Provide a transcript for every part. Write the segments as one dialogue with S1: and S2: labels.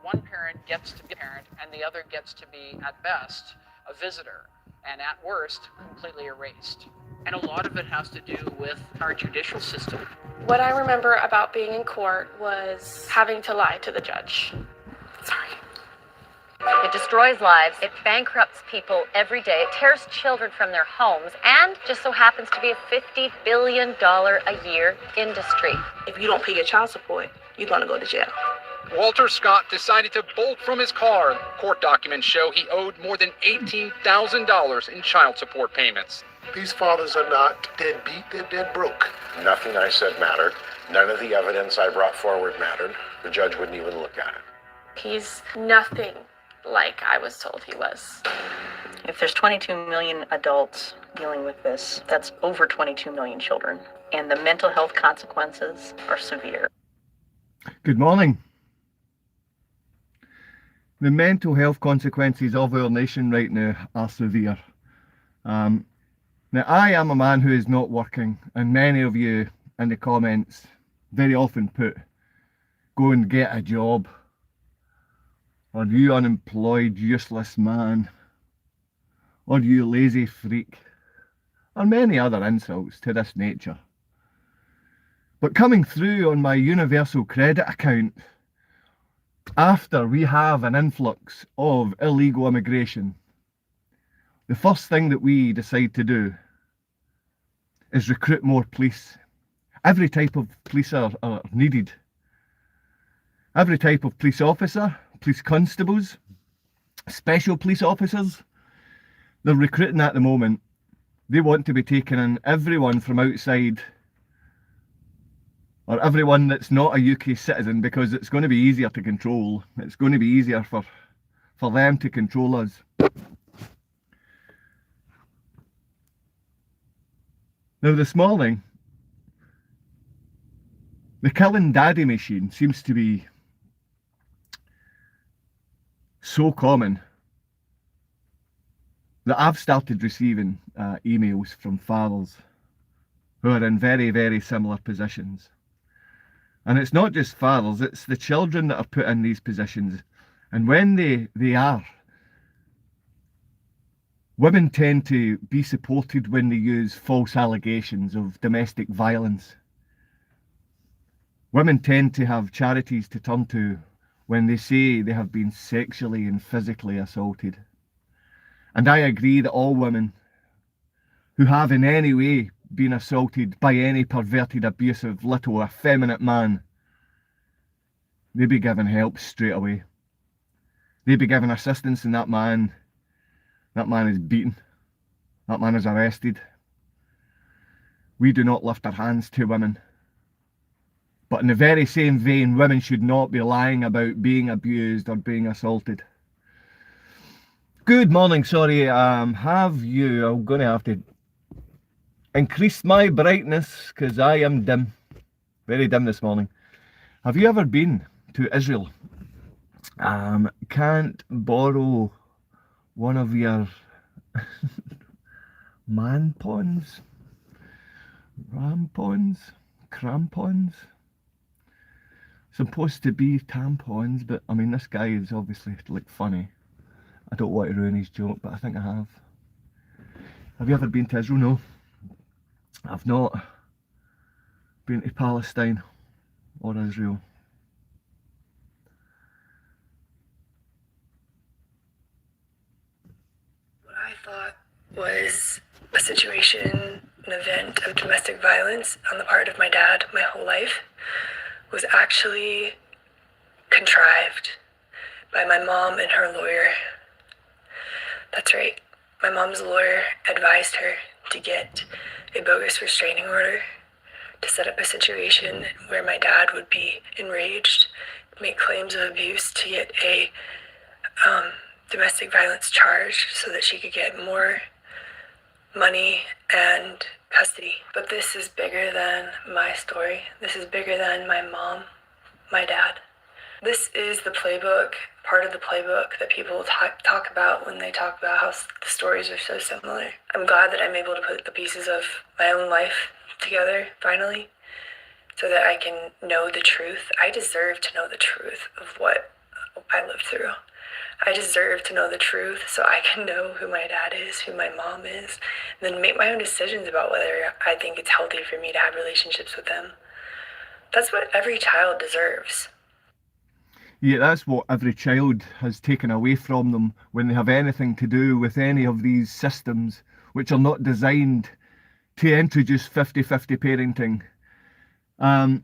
S1: one parent gets to be a parent and the other gets to be, at best, a visitor, and at worst, completely erased. And a lot of it has to do with our judicial system.
S2: What I remember about being in court was having to lie to the judge. Sorry.
S3: It destroys lives, it bankrupts people every day, it tears children from their homes, and just so happens to be a $50 billion a year industry.
S4: If you don't pay your child support, you're gonna go to jail.
S5: Walter Scott decided to bolt from his car. Court documents show he owed more than $18,000 in child support payments.
S6: These fathers are not deadbeat, they're dead broke. Nothing I said mattered. None of the evidence I brought forward mattered. The judge wouldn't even look at it.
S2: He's nothing like I was told he was.
S7: If there's 22 million adults dealing with this, that's over 22 million children. And the mental health consequences are severe.
S8: Good morning. The mental health consequences of our nation right now are severe. Now, I am a man who is not working, and many of you in the comments very often put, go and get a job, or you unemployed useless man, or you lazy freak, or many other insults to this nature. But coming through on my universal credit account, after we have an influx of illegal immigration, the first thing that we decide to do is recruit more police. Every type of police are needed. Every type of police officer, police constables, special police officers, they're recruiting at the moment. They want to be taking in everyone from outside, or everyone that's not a UK citizen, because it's going to be easier to control. It's going to be easier for them to control us. Now this morning, the killing daddy machine seems to be so common that I've started receiving emails from fathers who are in very, very similar positions. And it's not just fathers, it's the children that are put in these positions. And when they are, women tend to be supported when they use false allegations of domestic violence. Women tend to have charities to turn to when they say they have been sexually and physically assaulted. And I agree that all women who have in any way been assaulted by any perverted, abusive, little, effeminate man, they be given help straight away. They be given assistance, and that man is beaten. That man is arrested. We do not lift our hands to women. But in the very same vein, women should not be lying about being abused or being assaulted. Good morning, sorry, I'm going to have to increase my brightness because I am dim, very dim this morning. Have you ever been to Israel? Can't borrow one of your man-pons, rampons, crampons? Supposed to be tampons, but I mean, this guy is obviously like funny. I don't want to ruin his joke, but I think I have. Have you ever been to Israel? No. I've not been to Palestine or Israel.
S9: What I thought was a situation, an event of domestic violence on the part of my dad my whole life was actually contrived by my mom and her lawyer. That's right. My mom's lawyer advised her to get a bogus restraining order to set up a situation where my dad would be enraged, make claims of abuse to get a domestic violence charge so that she could get more money and custody. But this is bigger than my story. This is bigger than my mom, my dad. This is the playbook, part of the playbook that people talk about when they talk about how the stories are so similar. I'm glad that I'm able to put the pieces of my own life together, finally, so that I can know the truth. I deserve to know the truth of what I lived through. I deserve to know the truth so I can know who my dad is, who my mom is, and then make my own decisions about whether I think it's healthy for me to have relationships with them. That's what every child deserves.
S8: Yeah, that's what every child has taken away from them when they have anything to do with any of these systems, which are not designed to introduce 50-50 parenting.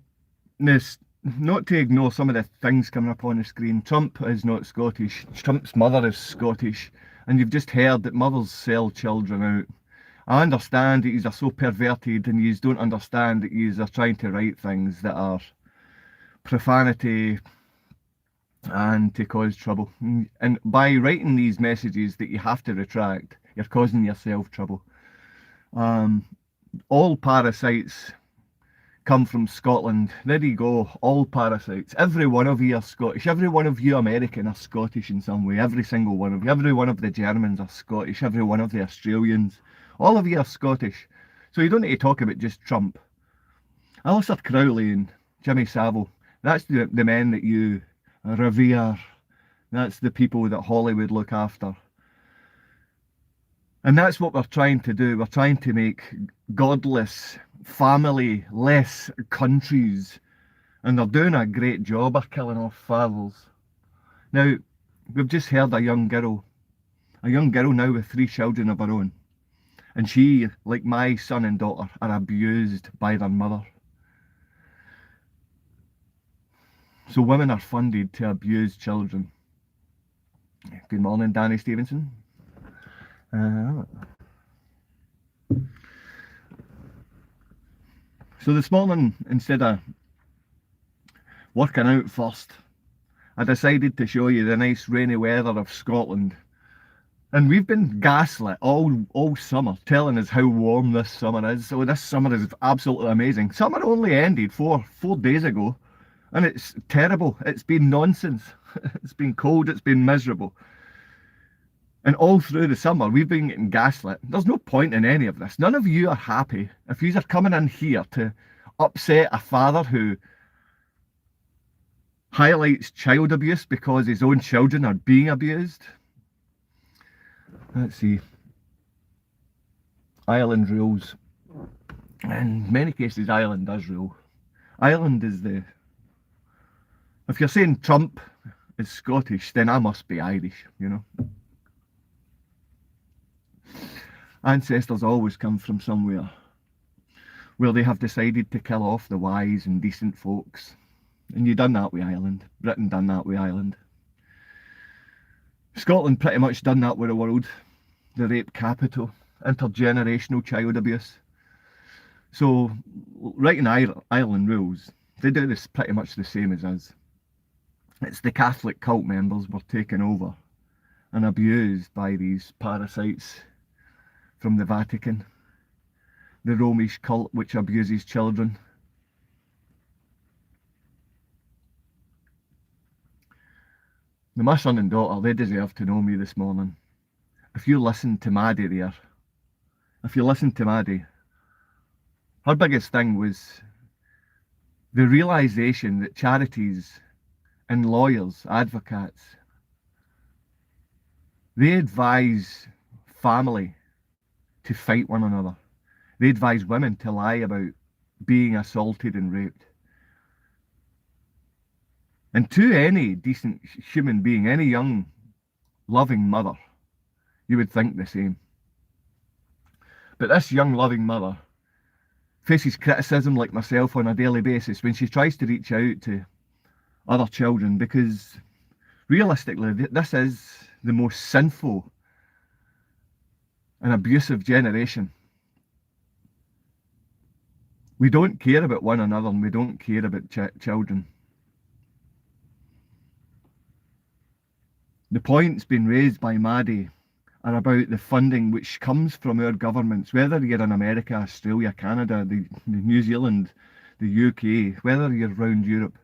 S8: This, not to ignore some of the things coming up on the screen. Trump is not Scottish. Trump's mother is Scottish. And you've just heard that mothers sell children out. I understand that you're so perverted and you don't understand that you're trying to write things that are profanity and to cause trouble. And by writing these messages that you have to retract, you're causing yourself trouble. All parasites come from Scotland. There you go, all parasites. Every one of you are Scottish. Every one of you American are Scottish in some way. Every single one of you. Every one of the Germans are Scottish. Every one of the Australians. All of you are Scottish. So you don't need to talk about just Trump. Alistair Crowley and Jimmy Savile, that's the men that you revere. That's the people that Hollywood look after. And that's what we're trying to do. We're trying to make godless, family-less countries. And they're doing a great job of killing off fathers. Now, we've just heard a young girl now with 3 children of her own. And she, like my son and daughter, are abused by their mother. So women are funded to abuse children. Good morning, Danny Stevenson. So this morning, instead of working out first, I decided to show you the nice rainy weather of Scotland. And we've been gaslit all summer, telling us how warm this summer is. So this summer is absolutely amazing. Summer only ended four days ago, and it's terrible. It's been nonsense. It's been cold, it's been miserable. And all through the summer, we've been getting gaslit. There's no point in any of this. None of you are happy. If you are coming in here to upset a father who highlights child abuse because his own children are being abused. Let's see. Ireland rules. In many cases, Ireland does rule. Ireland is the... If you're saying Trump is Scottish, then I must be Irish, you know. Ancestors always come from somewhere where they have decided to kill off the wise and decent folks. And you done that with Ireland. Britain done that with Ireland. Scotland pretty much done that with the world. The rape capital, intergenerational child abuse. So, right in Ireland rules, they do this pretty much the same as us. It's the Catholic cult members were taken over and abused by these parasites from the Vatican. The Romish cult which abuses children. Now, my son and daughter, they deserve to know me this morning. If you listen to Maddie there, her biggest thing was the realisation that charities and lawyers, advocates, they advise family to fight one another. They advise women to lie about being assaulted and raped. And to any decent human being, any young, loving mother, you would think the same. But this young, loving mother faces criticism like myself on a daily basis when she tries to reach out to other children, because realistically, this is the most sinful and abusive generation. We don't care about one another and we don't care about children. The points being raised by Maddie are about the funding which comes from our governments, whether you're in America, Australia, Canada, the New Zealand, the UK, whether you're around Europe.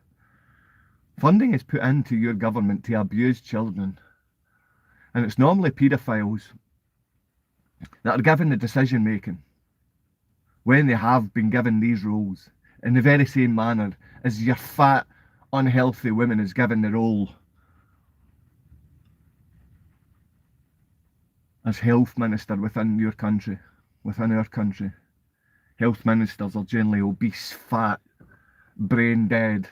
S8: Funding is put into your government to abuse children. And it's normally paedophiles that are given the decision making when they have been given these roles, in the very same manner as your fat, unhealthy woman is given the role as health minister within your country, within our country. Health ministers are generally obese, fat, brain dead.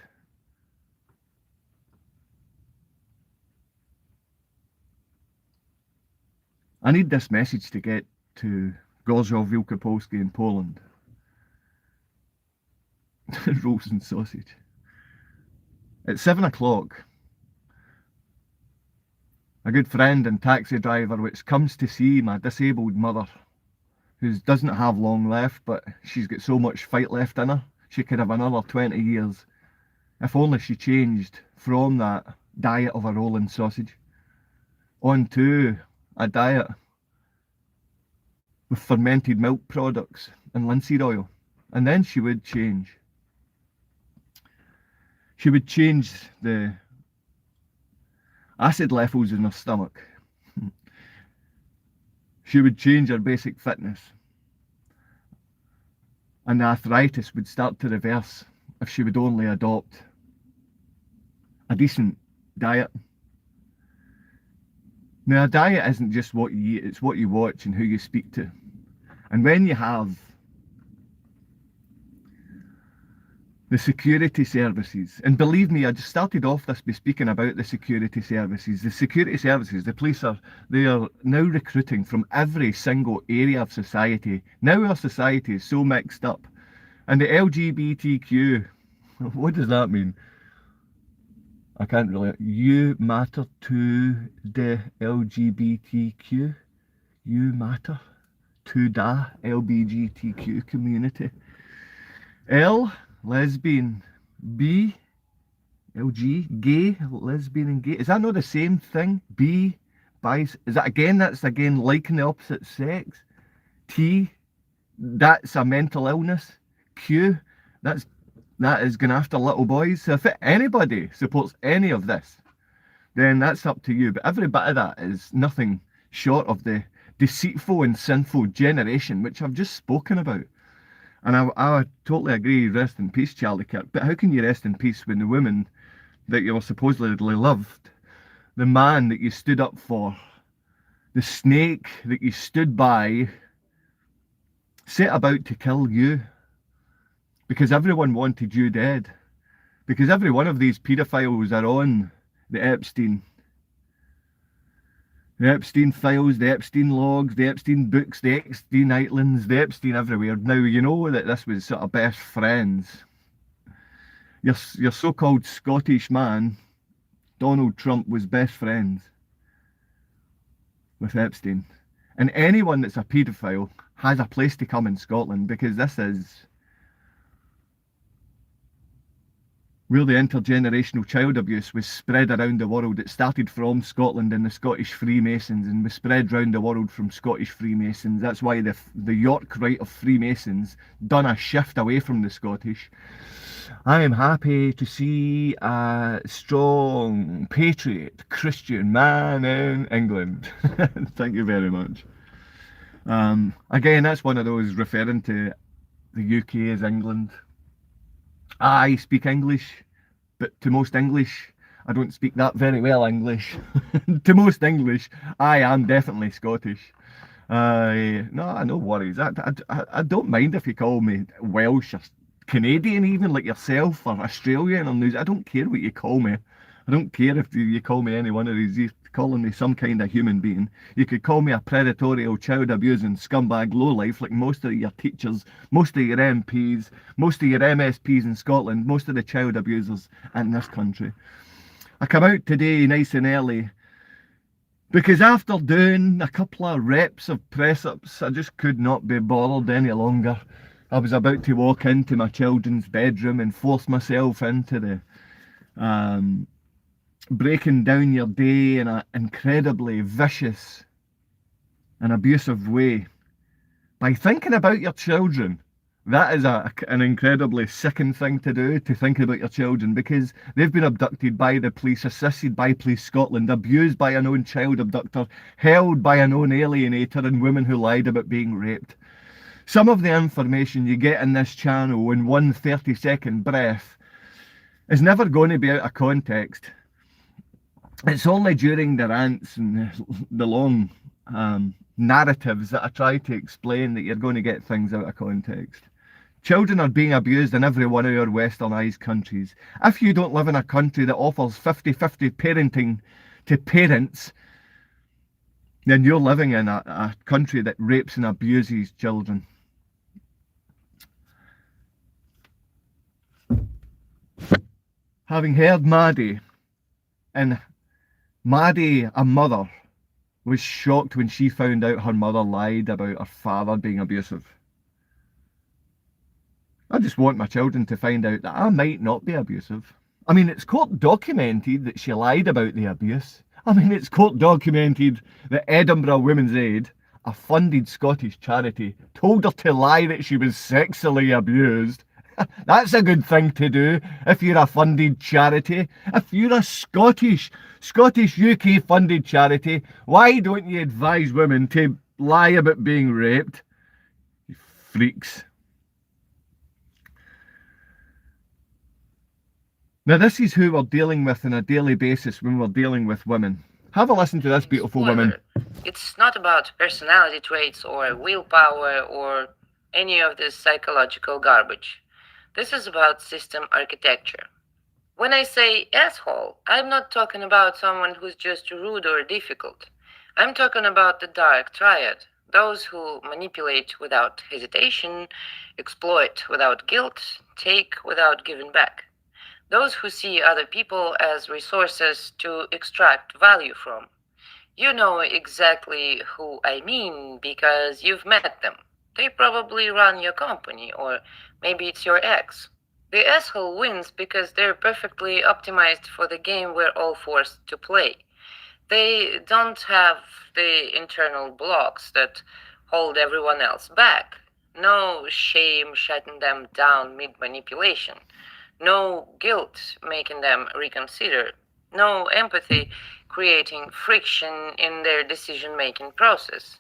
S8: I need this message to get to Gorzów Wielkopolski in Poland. Rolls and sausage. At 7 o'clock, a good friend and taxi driver which comes to see my disabled mother, who doesn't have long left, but she's got so much fight left in her, she could have another 20 years. If only she changed from that diet of a rolling sausage onto a diet with fermented milk products and linseed oil, and then she would change. She would change the acid levels in her stomach. She would change her basic fitness, and the arthritis would start to reverse if she would only adopt a decent diet. Now, a diet isn't just what you eat, it's what you watch and who you speak to. And when you have the security services, and believe me, I just started off this by speaking about the security services. The security services, the police they are now recruiting from every single area of society. Now our society is so mixed up. And the LGBTQ, what does that mean? I can't really. You matter to the LGBTQ. You matter to the LGBTQ community. L, lesbian. B, LG, gay, lesbian and gay. Is that not the same thing? B, bis. Is that again? That's again liking the opposite sex. T, that's a mental illness. Q, that is going after little boys. So if anybody supports any of this, then that's up to you. But every bit of that is nothing short of the deceitful and sinful generation which I've just spoken about. And I totally agree, rest in peace, Charlie Kirk. But how can you rest in peace when the woman that you supposedly loved, the man that you stood up for, the snake that you stood by, set about to kill you? Because everyone wanted you dead. Because every one of these paedophiles are on the Epstein files, the Epstein logs, the Epstein books, the Epstein Islands, the Epstein everywhere. Now, you know that this was sort of best friends. Your so-called Scottish man, Donald Trump, was best friends with Epstein. And anyone that's a paedophile has a place to come in Scotland, because this is where the intergenerational child abuse was spread around the world. It started from Scotland and the Scottish Freemasons and was spread around the world from Scottish Freemasons. That's why the York Rite of Freemasons done a shift away from the Scottish. I am happy to see a strong, patriot, Christian man in England. Thank you very much. Again, that's one of those referring to the UK as England. I speak English, but to most English, I don't speak that very well English. To most English, I am definitely Scottish. No worries. I don't mind if you call me Welsh or Canadian, even like yourself, or Australian or New Zealand. I don't care what you call me. I don't care if you call me any one of these. You're calling me some kind of human being. You could call me a predatory, child abusing scumbag lowlife like most of your teachers, most of your MPs, most of your MSPs in Scotland, most of the child abusers in this country. I come out today nice and early because after doing a couple of reps of press-ups, I just could not be bothered any longer. I was about to walk into my children's bedroom and force myself into the breaking down your day in an incredibly vicious and abusive way by thinking about your children. That is an incredibly sickening thing to do, to think about your children, because they've been abducted by the police, assisted by Police Scotland, abused by a known child abductor, held by a known alienator, and women who lied about being raped. Some of the information you get in this channel in one 30-second breath is never going to be out of context. It's only during the rants and the long narratives that I try to explain that you're going to get things out of context. Children are being abused in every one of your westernised countries. If you don't live in a country that offers 50-50 parenting to parents, then you're living in a country that rapes and abuses children. Having heard Maddie, and Maddie, a mother, was shocked when she found out her mother lied about her father being abusive. I just want my children to find out that I might not be abusive. I mean, it's court documented that she lied about the abuse. I mean, it's court documented that Edinburgh Women's Aid, a funded Scottish charity, told her to lie that she was sexually abused. That's a good thing to do if you're a funded charity. If you're a Scottish UK funded charity, why don't you advise women to lie about being raped? You freaks. Now this is who we're dealing with on a daily basis when we're dealing with women. Have a listen to this beautiful woman.
S10: It's not about personality traits or willpower or any of this psychological garbage. This is about system architecture. When I say asshole, I'm not talking about someone who's just rude or difficult. I'm talking about the dark triad. Those who manipulate without hesitation, exploit without guilt, take without giving back. Those who see other people as resources to extract value from. You know exactly who I mean because you've met them. They probably run your company, or maybe it's your ex. The asshole wins because they're perfectly optimized for the game we're all forced to play. They don't have the internal blocks that hold everyone else back. No shame shutting them down mid-manipulation. No guilt making them reconsider. No empathy creating friction in their decision-making process.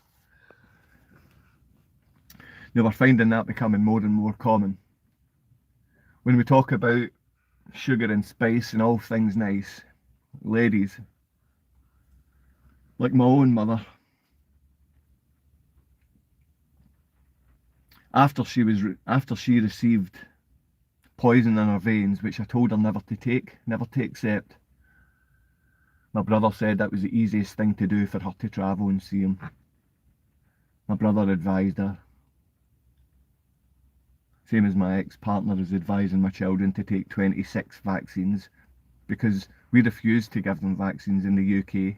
S8: Now we're finding that becoming more and more common. When we talk about sugar and spice and all things nice, ladies, like my own mother, after she received poison in her veins, which I told her never to accept, my brother said that was the easiest thing to do for her to travel and see him. My brother advised her. Same as my ex-partner is advising my children to take 26 vaccines because we refused to give them vaccines in the UK.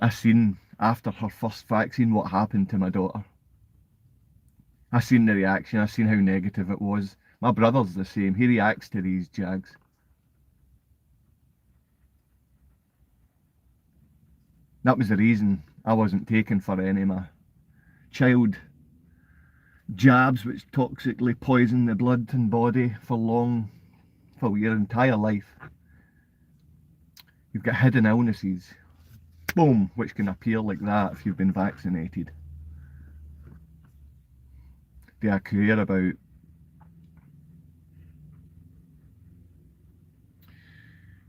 S8: I seen after her first vaccine what happened to my daughter. I seen the reaction, I seen how negative it was. My brother's the same, he reacts to these jags. That was the reason I wasn't taken for any of my child jabs which toxically poison the blood and body for your entire life. You've got hidden illnesses, boom, which can appear like that if you've been vaccinated. Do I care about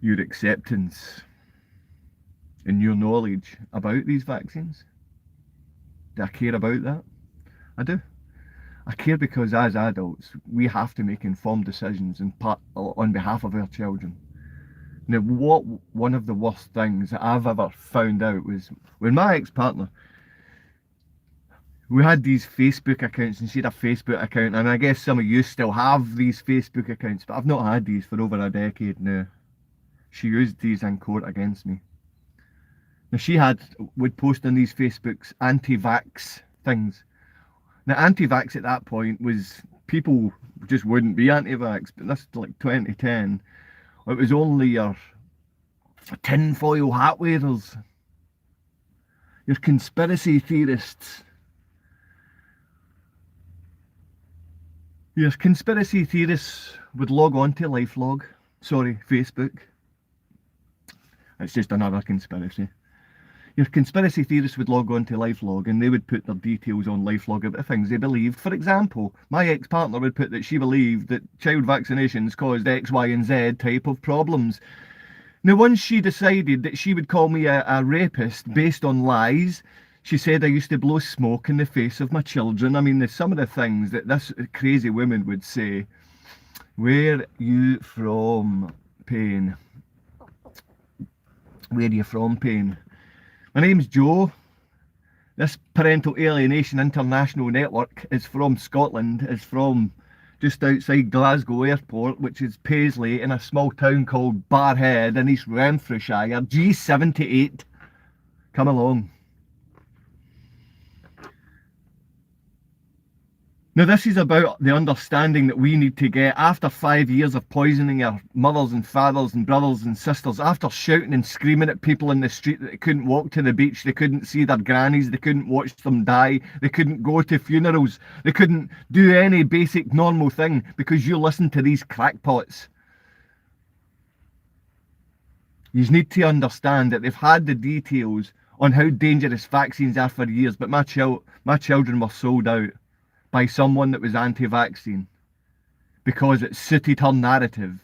S8: your acceptance and your knowledge about these vaccines? Do I care about that? I do. I care because as adults, we have to make informed decisions on behalf of our children. Now, one of the worst things that I've ever found out was when my ex-partner, we had these Facebook accounts, and she had a Facebook account, and I guess some of you still have these Facebook accounts, but I've not had these for over a decade now. She used these in court against me. Now would post on these Facebooks anti-vax things. Now, anti-vax at that point was, people just wouldn't be anti-vax, but this is like 2010. It was only your tinfoil hat wearers, your conspiracy theorists. Your conspiracy theorists would log on to Facebook. It's just another conspiracy. Your conspiracy theorists would log on to LifeLog and they would put their details on LifeLog about things they believed. For example, my ex-partner would put that she believed that child vaccinations caused X, Y and Z type of problems. Now, once she decided that she would call me a rapist based on lies, she said I used to blow smoke in the face of my children. I mean, there's some of the things that this crazy woman would say. Where you from, Pain? Where you from, Pain? My name's Joe. This Parental Alienation International Network is from Scotland. It's from just outside Glasgow Airport, which is Paisley, in a small town called Barrhead in East Renfrewshire. G78. Come along. Now, this is about the understanding that we need to get after 5 years of poisoning our mothers and fathers and brothers and sisters, after shouting and screaming at people in the street that they couldn't walk to the beach, they couldn't see their grannies, they couldn't watch them die, they couldn't go to funerals, they couldn't do any basic normal thing because you listen to these crackpots. You need to understand that they've had the details on how dangerous vaccines are for years, but my children were sold out by someone that was anti-vaccine because it suited her narrative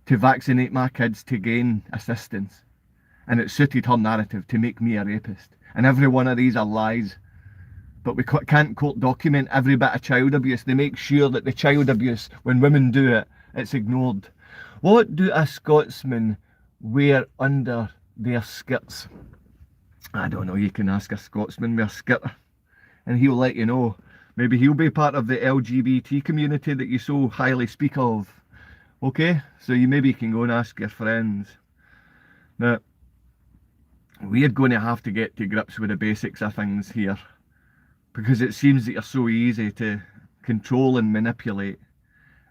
S8: to vaccinate my kids to gain assistance, and it suited her narrative to make me a rapist. And every one of these are lies, but we can't court document every bit of child abuse. They make sure that the child abuse, when women do it, it's ignored. What do a Scotsman wear under their skirts? I don't know. You can ask a Scotsman with a skirt and he'll let you know. Maybe he'll be part of the LGBT community that you so highly speak of. Okay, so you maybe can go and ask your friends. Now, we're going to have to get to grips with the basics of things here, because it seems that you're so easy to control and manipulate.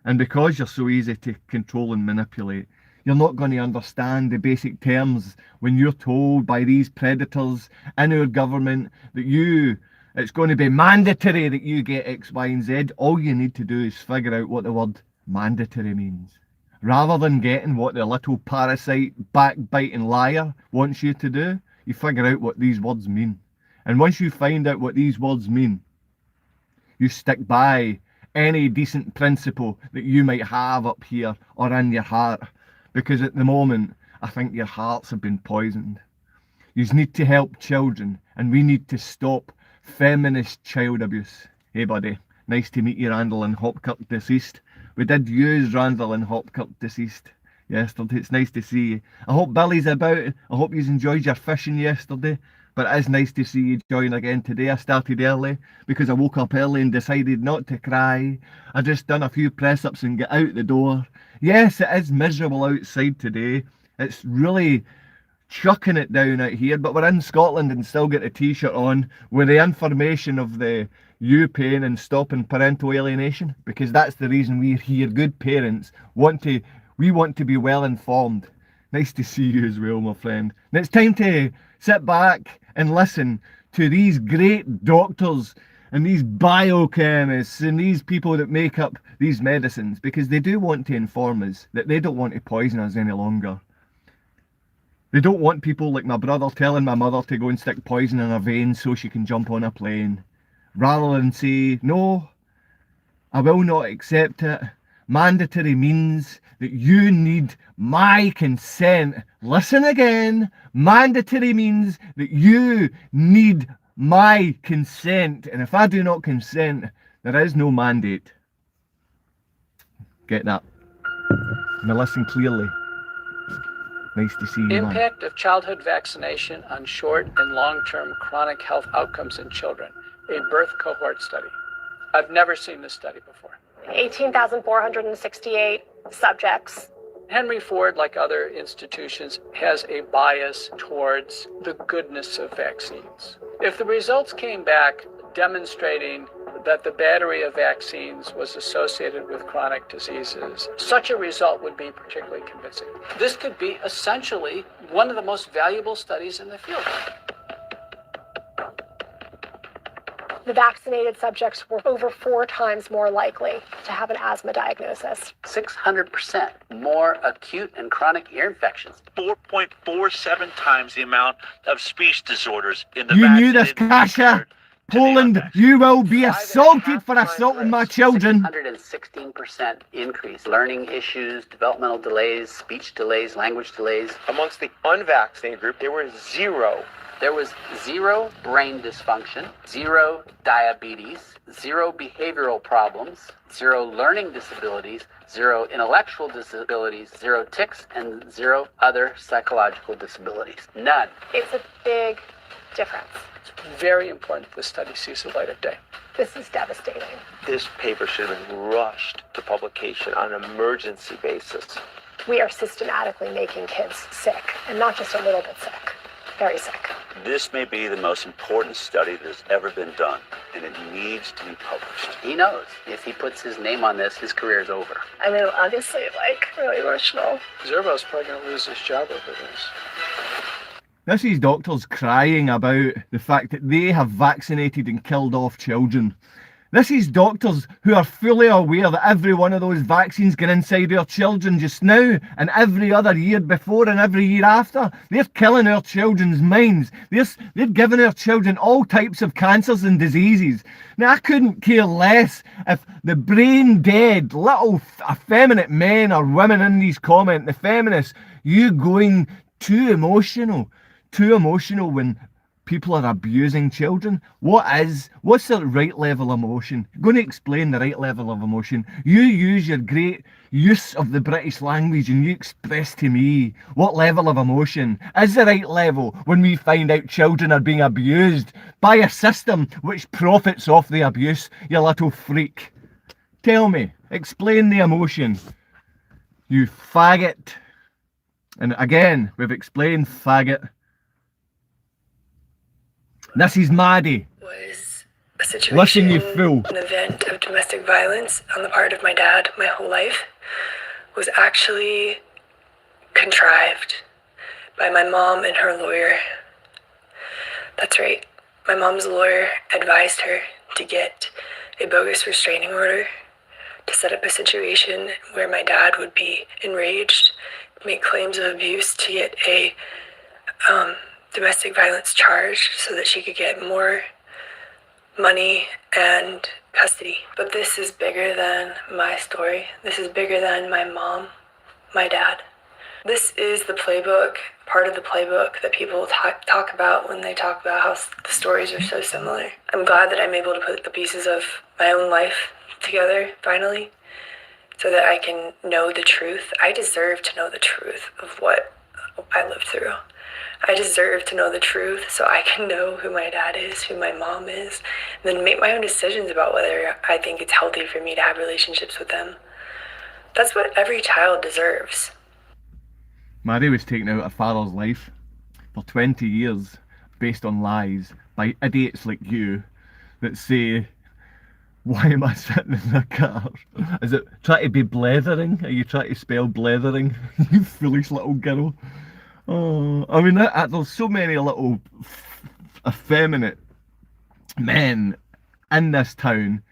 S8: And because you're so easy to control and manipulate, you're not going to understand the basic terms when you're told by these predators in our government that it's going to be mandatory that you get X, Y, and Z. All you need to do is figure out what the word mandatory means. Rather than getting what the little parasite, backbiting liar wants you to do, you figure out what these words mean. And once you find out what these words mean, you stick by any decent principle that you might have up here or in your heart. Because at the moment, I think your hearts have been poisoned. You need to help children, and we need to stop feminist child abuse. Hey buddy, nice to meet you, Randall and Hopkirk deceased. We did use Randall and Hopkirk deceased yesterday. It's nice to see you. I hope Billy's about. I hope you enjoyed your fishing yesterday. But it is nice to see you join again today. I started early because I woke up early and decided not to cry. I just done a few press-ups and get out the door. Yes, it is miserable outside today. It's really chucking it down out here, but we're in Scotland and still get a t-shirt on with the information of the paying and stopping parental alienation, because that's the reason we're here. Good parents we want to be well informed. Nice to see you as well, my friend. And it's time to sit back and listen to these great doctors and these biochemists and these people that make up these medicines, because they do want to inform us that they don't want to poison us any longer. They don't want people like my brother telling my mother to go and stick poison in her veins so she can jump on a plane. Rather than say, no, I will not accept it. Mandatory means that you need my consent. Listen again. Mandatory means that you need my consent. And if I do not consent, there is no mandate. Get that? Now listen clearly. Nice to see you, man.
S1: Impact of childhood vaccination on short and long-term chronic health outcomes in children, a birth cohort study. I've never seen this study before.
S2: 18,468 subjects.
S1: Henry Ford, like other institutions, has a bias towards the goodness of vaccines. If the results came back demonstrating that the battery of vaccines was associated with chronic diseases, such a result would be particularly convincing. This could be essentially one of the most valuable studies in the field.
S2: The vaccinated subjects were over 4 times more likely to have an asthma diagnosis.
S11: 600% more acute and chronic ear infections.
S12: 4.47 times the amount of speech disorders in the
S8: You knew this, Kasha. Poland, you will be assaulted for assaulting my children.
S11: 116% increase. Learning issues, developmental delays, speech delays, language delays.
S12: Amongst the unvaccinated group, there were zero.
S11: There was zero brain dysfunction, zero diabetes, zero behavioral problems, zero learning disabilities, zero intellectual disabilities, zero tics, and zero other psychological disabilities. None.
S2: It's a big difference.
S1: It's very important that the study sees the light of day.
S2: This is devastating.
S12: This paper should have been rushed to publication on an emergency basis.
S2: We are systematically making kids sick, and not just a little bit sick, very sick.
S13: This may be the most important study that's ever been done, and it needs to be published.
S11: He knows if he puts his name on this, his career is over.
S9: I mean, obviously, really emotional.
S1: Zervo's probably going to lose his job over this.
S8: This is doctors crying about the fact that they have vaccinated and killed off children. This is doctors who are fully aware that every one of those vaccines get inside our children just now, and every other year before and every year after. They're killing our children's minds. They're giving our children all types of cancers and diseases. Now, I couldn't care less if the brain dead little effeminate men or women in these comments, the feminists, you going too emotional when people are abusing children. What's the right level of emotion? I'm going to explain the right level of emotion. You use your great use of the British language and you express to me what level of emotion is the right level when we find out children are being abused by a system which profits off the abuse, you little freak. Tell me, explain the emotion, you faggot. And again, we've explained faggot. This is Maddie.
S9: Was a situation,
S8: listen, you fool.
S9: An event of domestic violence on the part of my dad my whole life was actually contrived by my mom and her lawyer. That's right. My mom's lawyer advised her to get a bogus restraining order to set up a situation where my dad would be enraged, make claims of abuse to get a domestic violence charge so that she could get more money and custody. But this is bigger than my story. This is bigger than my mom, my dad. This is the playbook, part of the playbook that people talk about when they talk about how the stories are so similar. I'm glad that I'm able to put the pieces of my own life together, finally, so that I can know the truth. I deserve to know the truth of what I lived through. I deserve to know the truth so I can know who my dad is, who my mom is, and then make my own decisions about whether I think it's healthy for me to have relationships with them. That's what every child deserves.
S8: Maddie was taken out of her father's life for 20 years based on lies by idiots like you that say, why am I sitting in the car? Is it trying to be blethering? Are you trying to spell blethering? You foolish little girl. Oh, I mean, there's so many little effeminate men in this town,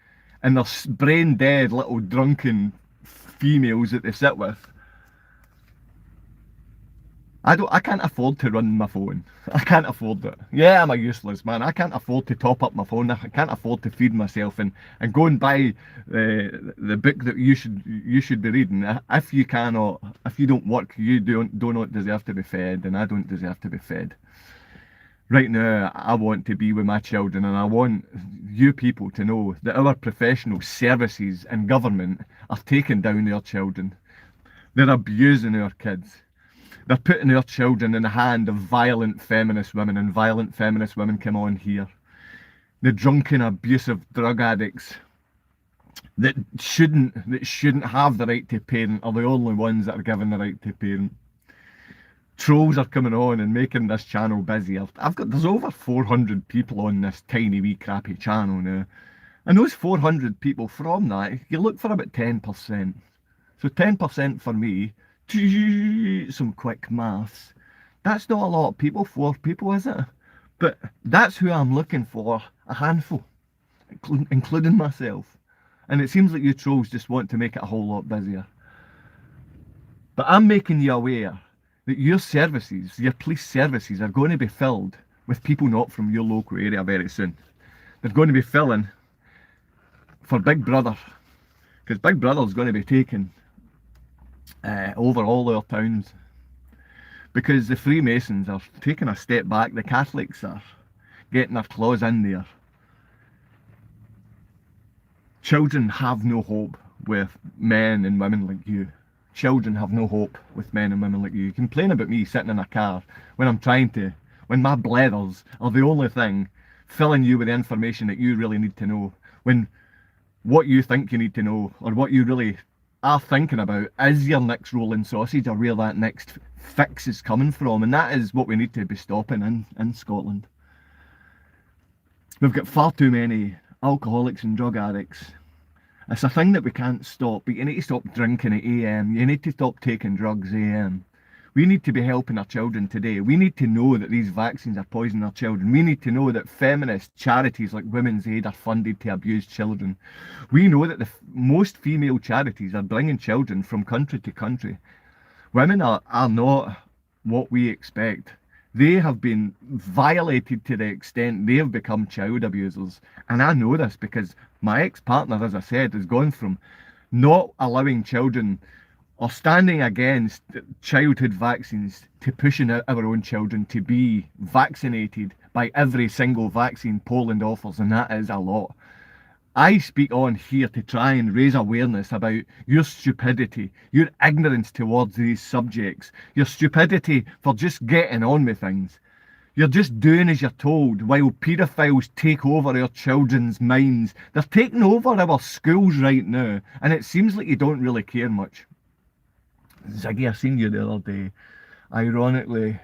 S8: and there's brain dead little drunken females that they sit with. I can't afford to run my phone. I can't afford it. Yeah, I'm a useless man. I can't afford to top up my phone. I can't afford to feed myself and go and buy the book that you should be reading. If you don't work, you do not deserve to be fed, and I don't deserve to be fed. Right now, I want to be with my children, and I want you people to know that our professional services and government are taking down their children. They're abusing our kids. They're putting our children in the hand of violent feminist women, and violent feminist women come on here. The drunken, abusive drug addicts that shouldn't have the right to parent are the only ones that are given the right to parent. Trolls are coming on and making this channel busier. There's over 400 people on this tiny wee crappy channel now. And those 400 people, from that, you look for about 10%. So 10% for me, some quick maths. That's not a lot of people, 4 people, is it? But that's who I'm looking for, a handful, including myself. And it seems like you trolls just want to make it a whole lot busier. But I'm making you aware that your services, your police services, are going to be filled with people not from your local area very soon. they're going to be filling for Big Brother, because Big Brother's going to be taking over all our towns, because the Freemasons are taking a step back, the Catholics are getting their claws in there. Children have no hope with men and women like you. Children have no hope with men and women like you. You complain about me sitting in a car when my blethers are the only thing filling you with the information that you really need to know, when what you think you need to know, or what you really are thinking about, is your next rolling sausage, or where that next fix is coming from. And that is what we need to be stopping in Scotland. We've got far too many alcoholics and drug addicts. It's a thing that we can't stop, but you need to stop drinking at AM. You need to stop taking drugs AM. We need to be helping our children today. We need to know that these vaccines are poisoning our children. We need to know that feminist charities like Women's Aid are funded to abuse children. We know that most female charities are bringing children from country to country. Women are not what we expect. They have been violated to the extent they have become child abusers. And I know this because my ex-partner, as I said, has gone from not allowing children or standing against childhood vaccines to pushing our own children to be vaccinated by every single vaccine Poland offers, and that is a lot. I speak on here to try and raise awareness about your stupidity, your ignorance towards these subjects, your stupidity for just getting on with things. You're just doing as you're told, while paedophiles take over our children's minds. They're taking over our schools right now, and it seems like you don't really care much. Ziggy, I seen you the other day. Ironically,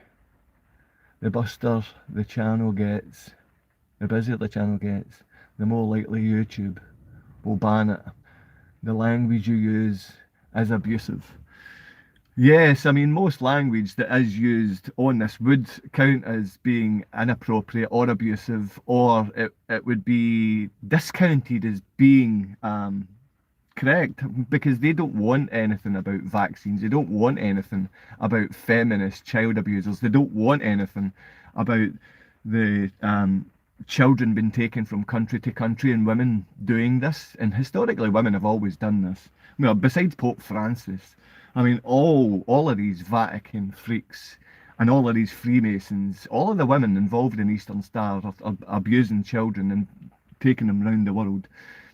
S8: the busier the channel gets, the more likely YouTube will ban it. The language you use is abusive. Yes, I mean, most language that is used on this would count as being inappropriate or abusive, or it would be discounted as being correct, because they don't want anything about vaccines. They don't want anything about feminist child abusers. They don't want anything about the children being taken from country to country and women doing this. And historically, women have always done this. Well, besides Pope Francis, I mean, all of these Vatican freaks and all of these Freemasons, all of the women involved in Eastern Star are abusing children and taking them around the world.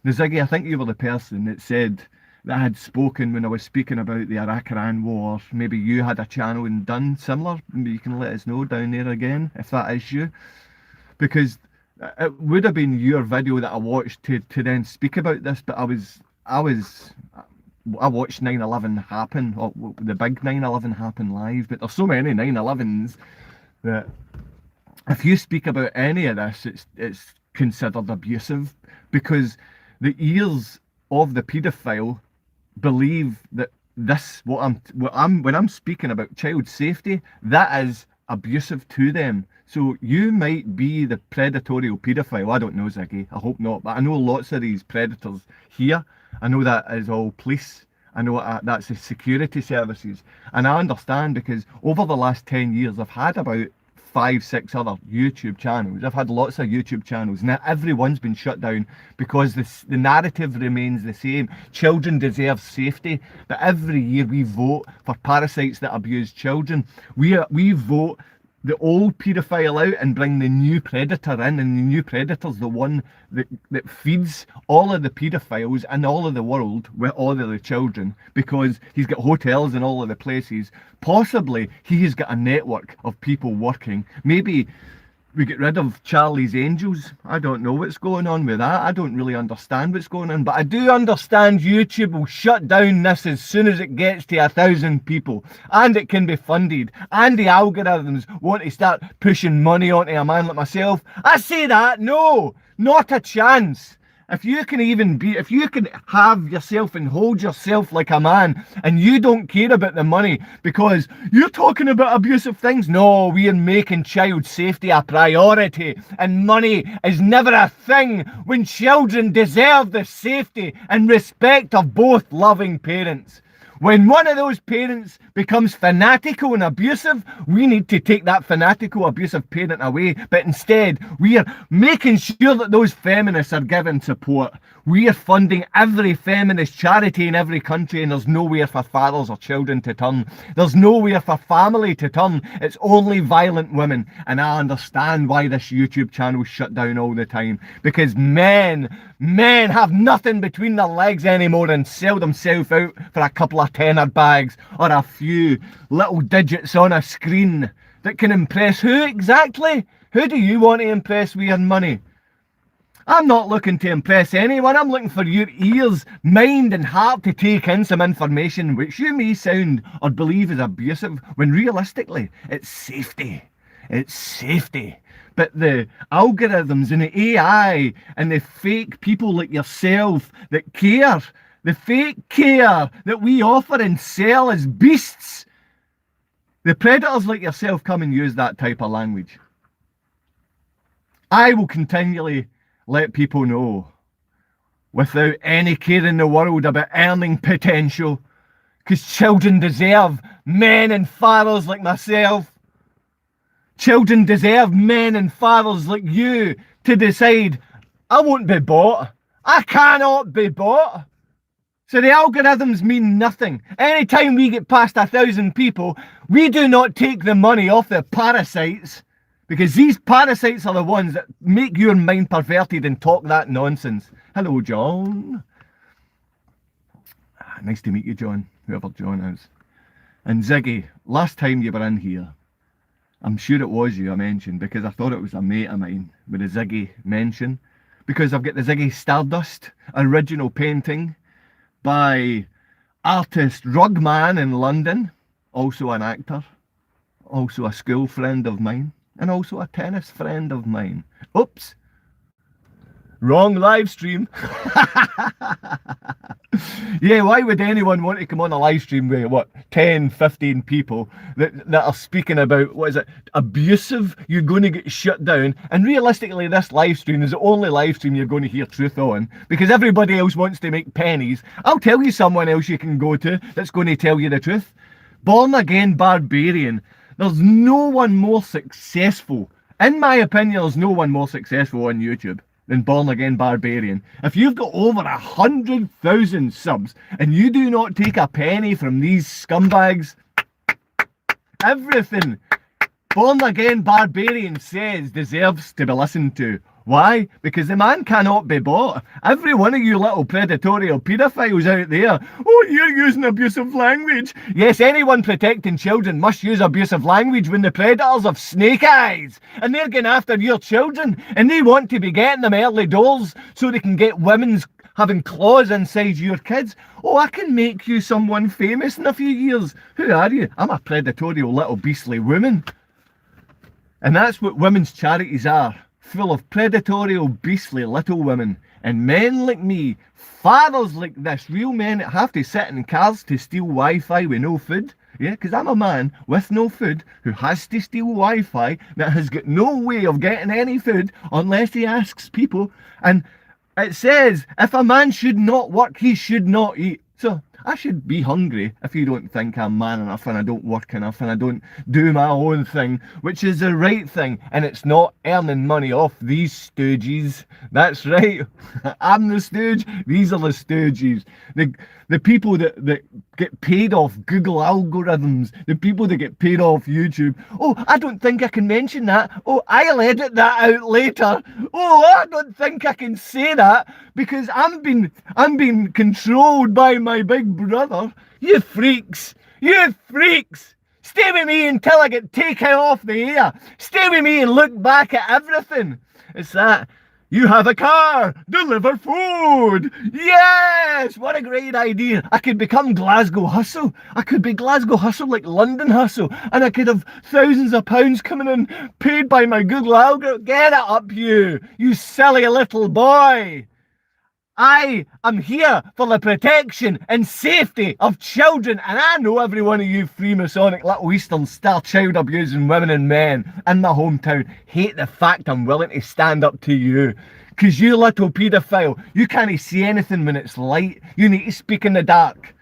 S8: Now, Ziggy, I think you were the person that said that had spoken when I was speaking about the Iraq-Iran war. Maybe you had a channel and done similar. Maybe you can let us know down there again if that is you, because it would have been your video that I watched to then speak about this. But I watched 9/11 happen, or the big 9/11 happen live. But there's so many 9/11s that if you speak about any of this, it's considered abusive, because the ears of the paedophile believe that when I'm speaking about child safety, that is abusive to them. So you might be the predatory paedophile. I don't know, Ziggy. I hope not. But I know lots of these predators here. I know that is all police. I know that's the security services. And I understand, because over the last 10 years, I've had about 5-6 other YouTube channels. I've had lots of YouTube channels. Now everyone's been shut down because the narrative remains the same. Children deserve safety. But every year we vote for parasites that abuse children. We vote the old paedophile out and bring the new predator in, and the new predator's the one that feeds all of the paedophiles in all of the world with all of the children, because he's got hotels in all of the places. Possibly he's got a network of people working. Maybe we get rid of Charlie's Angels. I don't know what's going on with that. I don't really understand what's going on, but I do understand YouTube will shut down this as soon as it gets to 1,000 people, and it can be funded, and the algorithms want to start pushing money onto a man like myself. I say that, no, not a chance. If you can have yourself and hold yourself like a man, and you don't care about the money because you're talking about abusive things. No, we are making child safety a priority, and money is never a thing when children deserve the safety and respect of both loving parents. When one of those parents becomes fanatical and abusive, we need to take that fanatical, abusive parent away. But instead, we are making sure that those feminists are given support. We are funding every feminist charity in every country, and there's nowhere for fathers or children to turn. There's nowhere for family to turn. It's only violent women. And I understand why this YouTube channel is shut down all the time. Because men have nothing between their legs anymore and sell themselves out for a couple of tenner bags or a few little digits on a screen that can impress who exactly? Who do you want to impress with your money? I'm not looking to impress anyone. I'm looking for your ears, mind and heart to take in some information which you may sound or believe is abusive, when realistically it's safety. It's safety. But the algorithms and the AI and the fake people like yourself that care, the fake care that we offer and sell as beasts, the predators like yourself come and use that type of language. I will continually let people know, without any care in the world about earning potential, because children deserve men and fathers like myself. Children deserve men and fathers like you to decide, I won't be bought. I cannot be bought. So the algorithms mean nothing. Anytime we get past 1,000 people, we do not take the money off the parasites, because these parasites are the ones that make your mind perverted and talk that nonsense. Hello, John. Nice to meet you, John, whoever John is. And Ziggy, last time you were in here, I'm sure it was you I mentioned, because I thought it was a mate of mine with a Ziggy mention, because I've got the Ziggy Stardust original painting by artist Rugman in London, also an actor, also a school friend of mine, and also a tennis friend of mine. Oops, wrong live stream. Yeah, why would anyone want to come on a live stream with, what, 10, 15 people that are speaking about, what is it, abusive? You're going to get shut down. And realistically, this live stream is the only live stream you're going to hear truth on, because everybody else wants to make pennies. I'll tell you someone else you can go to that's going to tell you the truth. Born Again Barbarian. There's no one more successful, in my opinion, there's no one more successful on YouTube than Born Again Barbarian. If you've got over 100,000 subs and you do not take a penny from these scumbags, everything Born Again Barbarian says deserves to be listened to. Why? Because the man cannot be bought. Every one of you little predatory paedophiles out there, oh, you're using abusive language. Yes, anyone protecting children must use abusive language when the predators have snake eyes and they're going after your children and they want to be getting them early doors so they can get women's having claws inside your kids. Oh, I can make you someone famous in a few years. Who are you? I'm a predatory little beastly woman. And that's what women's charities are. Full of predatory, beastly little women. And men like me, fathers like this, real men that have to sit in cars to steal Wi-Fi with no food. Yeah, because I'm a man with no food who has to steal Wi-Fi, that has got no way of getting any food unless he asks people. And it says, if a man should not work, he should not eat. So I should be hungry if you don't think I'm man enough and I don't work enough and I don't do my own thing, which is the right thing, and it's not earning money off these stooges. That's right. I'm the stooge. These are the stooges. The people that get paid off Google algorithms, the people that get paid off YouTube. Oh, I don't think I can mention that. Oh, I'll edit that out later. Oh, I don't think I can say that because I'm being controlled by my big brother. You freaks. You freaks. Stay with me until I get taken off the air. Stay with me and look back at everything. It's that. You have a car, deliver food. Yes, what a great idea. I could become Glasgow Hustle. I could be Glasgow Hustle like London Hustle. And I could have thousands of pounds coming in paid by my Google algorithm. Get it up, you silly little boy. I am here for the protection and safety of children, and I know every one of you Freemasonic little Eastern Star child abusing women and men in my hometown hate the fact I'm willing to stand up to you. Because you little paedophile, you can't see anything when it's light. You need to speak in the dark.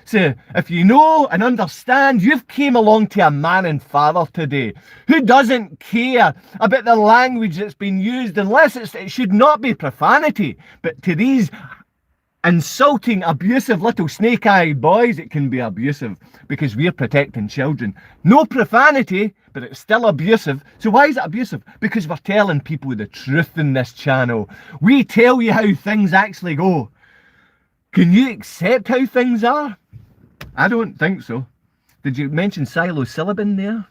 S8: So if you know and understand, you've came along to a man and father today who doesn't care about the language that's been used, unless it should not be profanity. But to these insulting, abusive little snake-eyed boys, it can be abusive because we're protecting children. No profanity, but it's still abusive. So why is it abusive? Because we're telling people the truth in this channel. We tell you how things actually go. Can you accept how things are? I don't think so. Did you mention psilocybin there?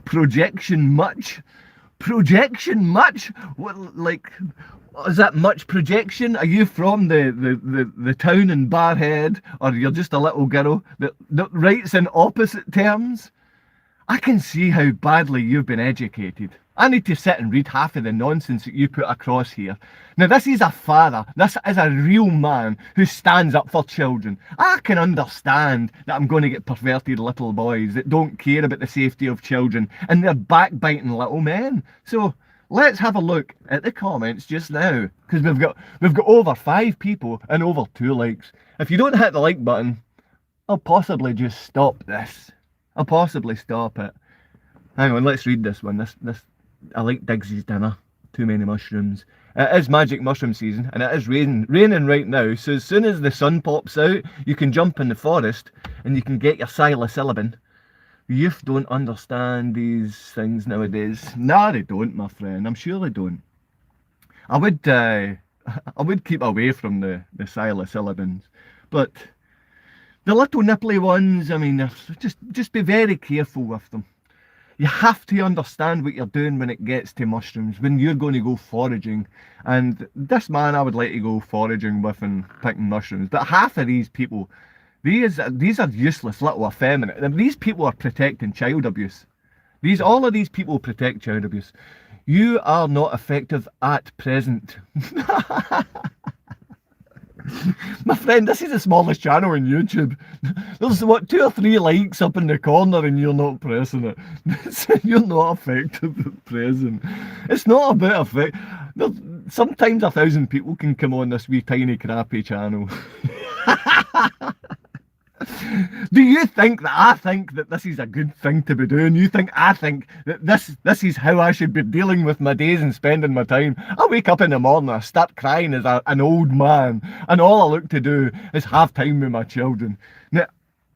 S8: Projection much? Projection much? What, like, is that much projection? Are you from the town in Barhead, or you're just a little girl that writes in opposite terms? I can see how badly you've been educated. I need to sit and read half of the nonsense that you put across here. Now, this is a father. This is a real man who stands up for children. I can understand that I'm going to get perverted little boys that don't care about the safety of children, and they're backbiting little men. So let's have a look at the comments just now, because we've got over 5 people and over 2 likes. If you don't hit the like button, I'll possibly just stop this. I'll possibly stop it. Hang on, let's read this one. I like Digsy's dinner. Too many mushrooms. It is magic mushroom season, and it is raining right now. So as soon as the sun pops out, you can jump in the forest and you can get your psilocybin. Youth don't understand these things nowadays. Nah, they don't, my friend. I'm sure they don't. I would keep away from the psilocybins, but the little nipply ones, I mean, just be very careful with them. You have to understand what you're doing when it gets to mushrooms, when you're going to go foraging. And this man I would like to go foraging with and picking mushrooms. But half of these people, these are useless little effeminate. These people are protecting child abuse. All of these people protect child abuse. You are not effective at present. My friend, this is the smallest channel on YouTube. There's what, 2 or 3 likes up in the corner and you're not pressing it. You're not effective at present. It's not about effect. Sometimes 1,000 people can come on this wee tiny crappy channel. Do you think that I think that this is a good thing to be doing? You think I think that this is how I should be dealing with my days and spending my time? I wake up in the morning, I start crying as an old man, and all I look to do is have time with my children. Now,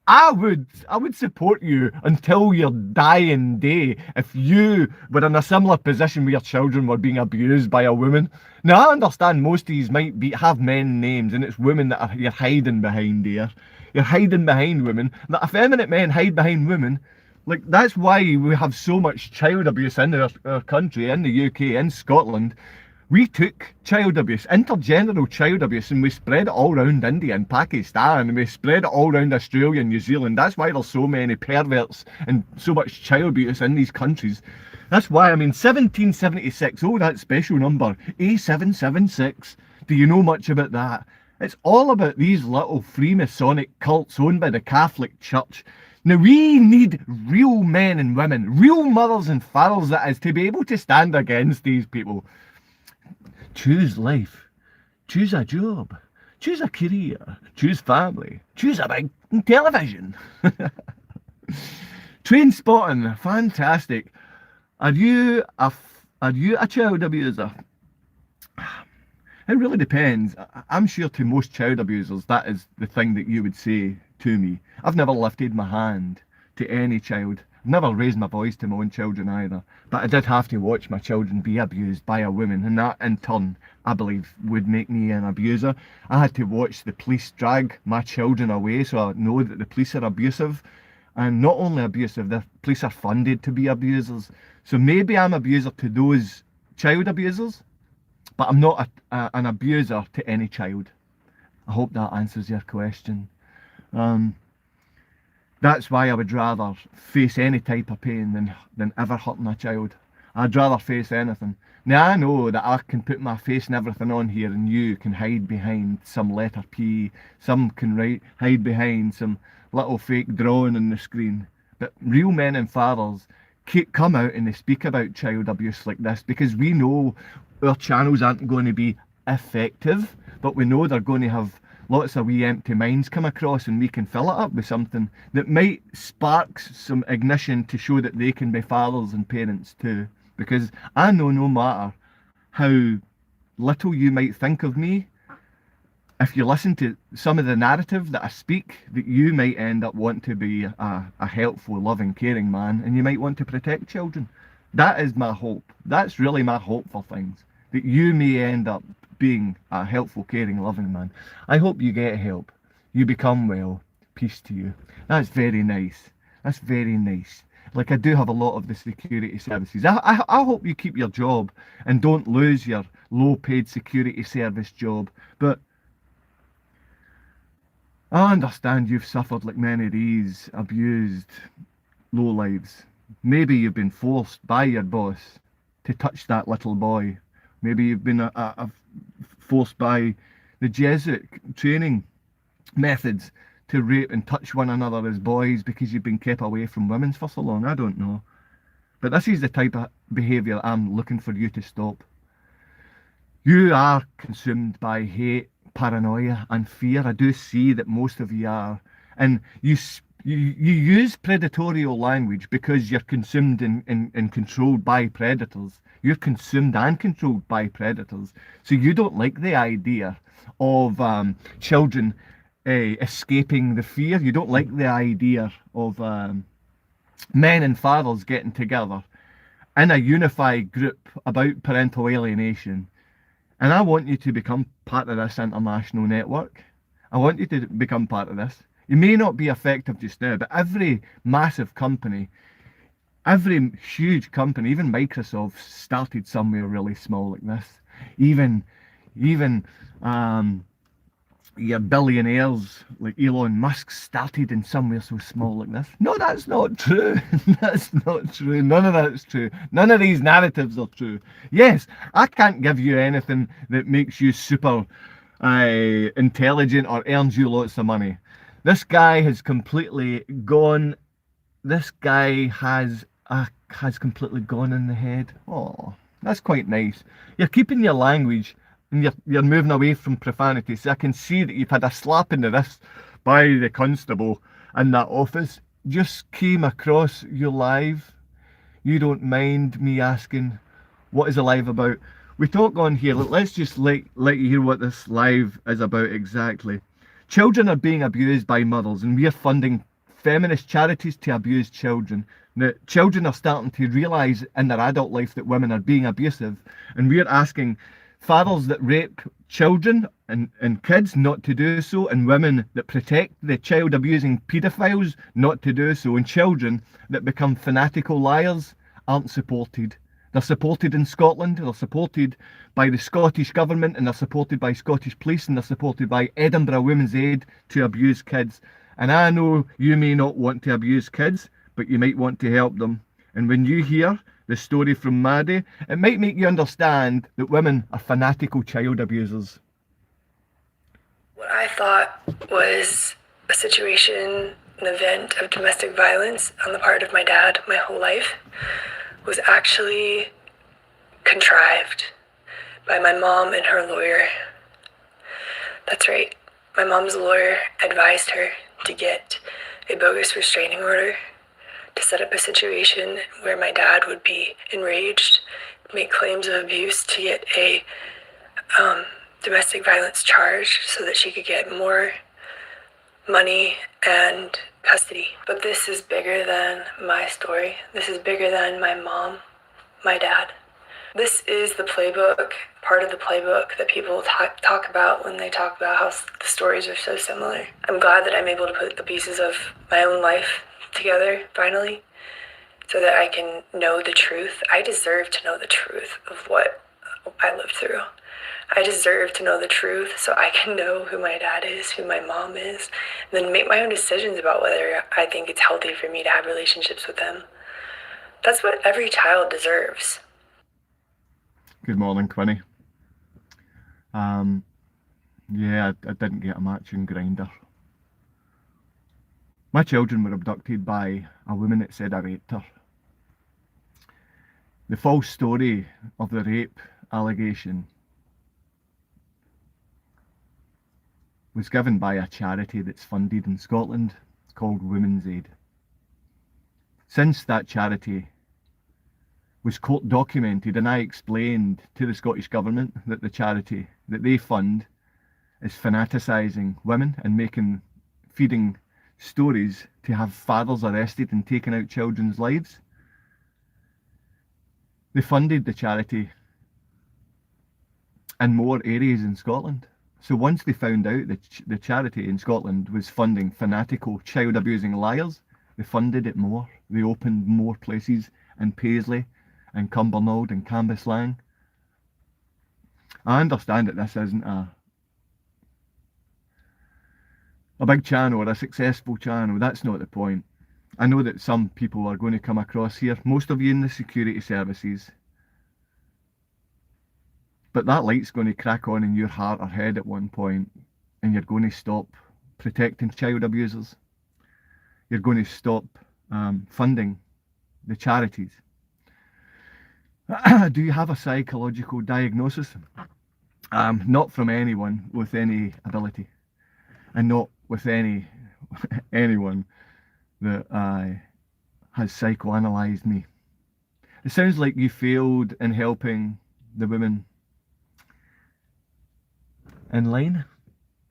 S8: I would support you until your dying day if you were in a similar position where your children were being abused by a woman. Now, I understand most of these might have men names, and it's women that you're hiding behind there. You're hiding behind women. That effeminate men hide behind women. Like, that's why we have so much child abuse in our country, in the UK, in Scotland. We took child abuse, intergenerational child abuse, and we spread it all around India and Pakistan, and we spread it all around Australia and New Zealand. That's why there's so many perverts and so much child abuse in these countries. That's why, I mean, 1776, oh, that special number, A776. Do you know much about that? It's all about these little Freemasonic cults owned by the Catholic Church. Now, we need real men and women, real mothers and fathers, that is, to be able to stand against these people. Choose life, choose a job, choose a career, choose family, choose a big television. Train spotting, fantastic. Are you a child abuser? It really depends. I'm sure to most child abusers, that is the thing that you would say to me. I've never lifted my hand to any child. I've never raised my voice to my own children either. But I did have to watch my children be abused by a woman, and that in turn, I believe, would make me an abuser. I had to watch the police drag my children away, so I know that the police are abusive. And not only abusive, the police are funded to be abusers. So maybe I'm an abuser to those child abusers, but I'm not an abuser to any child. I hope that answers your question. That's why I would rather face any type of pain than ever hurting a child. I'd rather face anything. Now, I know that I can put my face and everything on here, and you can hide behind some letter P, some can hide behind some little fake drawing on the screen. But real men and fathers come out and they speak about child abuse like this, because we know our channels aren't going to be effective, but we know they're going to have lots of wee empty minds come across, and we can fill it up with something that might spark some ignition to show that they can be fathers and parents too. Because I know no matter how little you might think of me, if you listen to some of the narrative that I speak, that you might end up wanting to be a helpful, loving, caring man, and you might want to protect children. That is my hope. That's really my hope for things. That you may end up being a helpful, caring, loving man. I hope you get help. You become well. Peace to you. That's very nice. That's very nice. Like, I do have a lot of the security services. I hope you keep your job and don't lose your low-paid security service job. But I understand you've suffered like many of these abused lowlives. Maybe you've been forced by your boss to touch that little boy. Maybe you've been forced by the Jesuit training methods to rape and touch one another as boys because you've been kept away from women for so long. I don't know. But this is the type of behaviour I'm looking for you to stop. You are consumed by hate, paranoia and fear. I do see that most of you are. And you use predatorial language because you're consumed and controlled by predators. You're consumed and controlled by predators. So you don't like the idea of children escaping the fear. You don't like the idea of men and fathers getting together in a unified group about parental alienation. And I want you to become part of this international network. I want you to become part of this. It may not be effective just now, but every massive company, every huge company, even Microsoft started somewhere really small like this. Even your billionaires like Elon Musk started in somewhere so small like this. No, that's not true. That's not true. None of that's true. None of these narratives are true. Yes, I can't give you anything that makes you super intelligent or earns you lots of money. This guy has completely gone. This guy has completely gone in the head. Oh, that's quite nice. You're keeping your language. And you're moving away from profanity. So I can see that you've had a slap in the wrist by the constable in that office. Just came across your live. You don't mind me asking, what is the live about? We talk on here. Let's just let you hear what this live is about exactly. Children are being abused by mothers, and we are funding feminist charities to abuse children. Now, children are starting to realise in their adult life that women are being abusive, and we're asking fathers that rape children and kids not to do so, and women that protect the child abusing paedophiles not to do so, and children that become fanatical liars aren't supported. They're supported in Scotland, they're supported by the Scottish government, and they're supported by Scottish police, and they're supported by Edinburgh Women's Aid to abuse kids. And I know you may not want to abuse kids, but you might want to help them. And when you hear the story from Maddie, it might make you understand that women are fanatical child abusers.
S9: What I thought was a situation, an event of domestic violence on the part of my dad my whole life was actually contrived by my mom and her lawyer. That's right. My mom's lawyer advised her to get a bogus restraining order to set up a situation where my dad would be enraged, make claims of abuse to get a domestic violence charge so that she could get more money and custody. But this is bigger than my story. This is bigger than my mom, my dad. This is the playbook, part of the playbook that people talk about when they talk about how the stories are so similar. I'm glad that I'm able to put the pieces of my own life together finally so that I can know the truth. I deserve to know the truth of what I lived through. I deserve to know the truth so I can know who my dad is, who my mom is, and then make my own decisions about whether I think it's healthy for me to have relationships with them. That's what every child deserves.
S8: Good morning, Quinny. Yeah, I didn't get a matching grinder. My children were abducted by a woman that said I raped her. The false story of the rape allegation was given by a charity that's funded in Scotland called Women's Aid. Since that charity was court documented, and I explained to the Scottish Government that the charity that they fund is fanaticising women and feeding stories to have fathers arrested and taking out children's lives. They funded the charity in more areas in Scotland. So once they found out that the charity in Scotland was funding fanatical child abusing liars, they funded it more. They opened more places in Paisley and Cumbernauld and Cambuslang. I understand that this isn't a big channel or a successful channel. That's not the point. I know that some people are going to come across here, most of you in the security services, but that light's going to crack on in your heart or head at one point, and you're going to stop protecting child abusers. You're going to stop funding the charities. Do you have a psychological diagnosis? Not from anyone with any ability, and not with anyone that has psychoanalyzed me. It sounds like you failed in helping the women in line,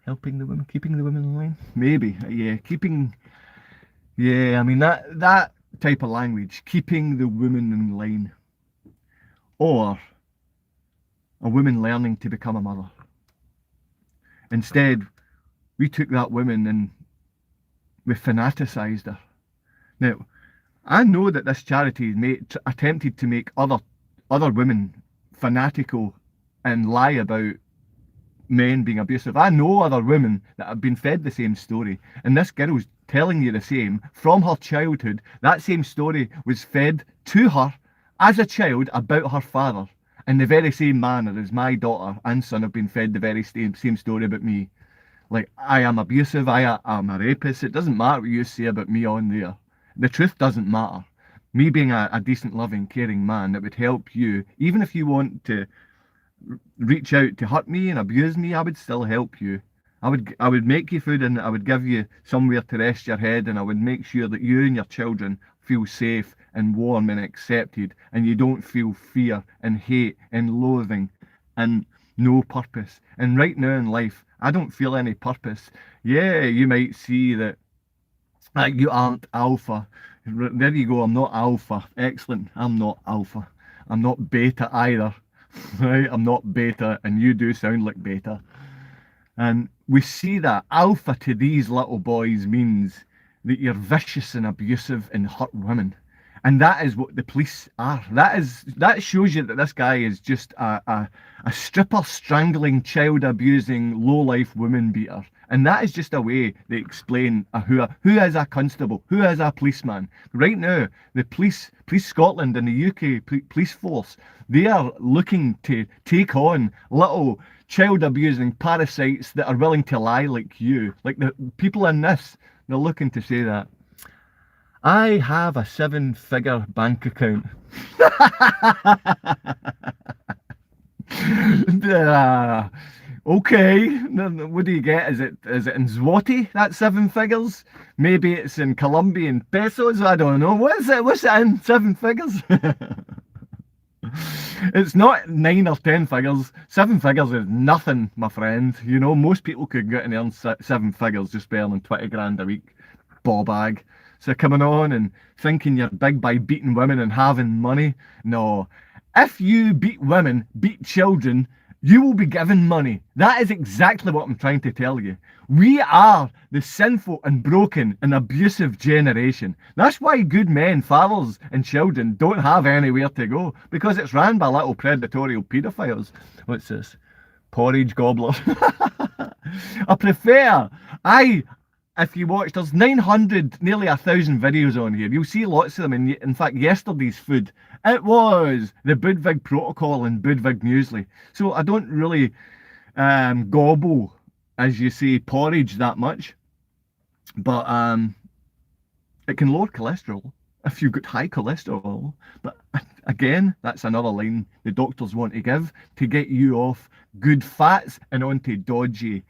S8: helping the women, keeping the women in line. Maybe, yeah, I mean that type of language, keeping the women in line, or a woman learning to become a mother. Instead, we took that woman and we fanaticised her. Now, I know that this charity attempted to make other women fanatical and lie about men being abusive. I know other women that have been fed the same story, and this girl's telling you the same. From her childhood, that same story was fed to her as a child about her father, in the very same manner as my daughter and son have been fed the very same story about me. Like, I am abusive, I am a rapist. It doesn't matter what you say about me on there. The truth doesn't matter. Me being a decent, loving, caring man that would help you, even if you want to reach out to hurt me and abuse me, I would still help you. I would make you food, and I would give you somewhere to rest your head, and I would make sure that you and your children feel safe and warm and accepted, and you don't feel fear and hate and loathing and no purpose. And right now in life, I don't feel any purpose. Yeah, you might see that you aren't alpha. There you go, I'm not alpha. Excellent, I'm not alpha. I'm not beta either. Right, I'm not beta, and you do sound like beta. And we see that alpha to these little boys means that you're vicious and abusive and hurt women. And that is what the police are. That shows you that this guy is just a stripper, strangling, child abusing, low life woman beater. And that is just a way they explain who is a constable, who is a policeman. Right now, the police Scotland and the UK police force, they are looking to take on little child abusing parasites that are willing to lie like you. Like the people in this, they're looking to say that I have a 7-figure bank account. Okay, what do you get? Is it in Zloty, that 7 figures? Maybe it's in Colombian pesos, I don't know. What's it in? 7 figures? It's not 9 or 10 figures. 7 figures is nothing, my friend. You know, most people could get and earn 7 figures just by earning 20 grand a week. Ball bag. So coming on and thinking you're big by beating women and having money. No. If you beat women, beat children, you will be given money. That is exactly what I'm trying to tell you. We are the sinful and broken and abusive generation. That's why good men, fathers and children don't have anywhere to go, because it's ran by little predatory paedophiles. What's this? Porridge gobbler. If you watch, there's 900, nearly 1,000 videos on here. You'll see lots of them. And in fact, yesterday's food, it was the Budvig Protocol and Budvig Muesli. So I don't really gobble, as you say, porridge that much. But it can lower cholesterol if you've got high cholesterol. But again, that's another line the doctors want to give to get you off good fats and onto dodgy,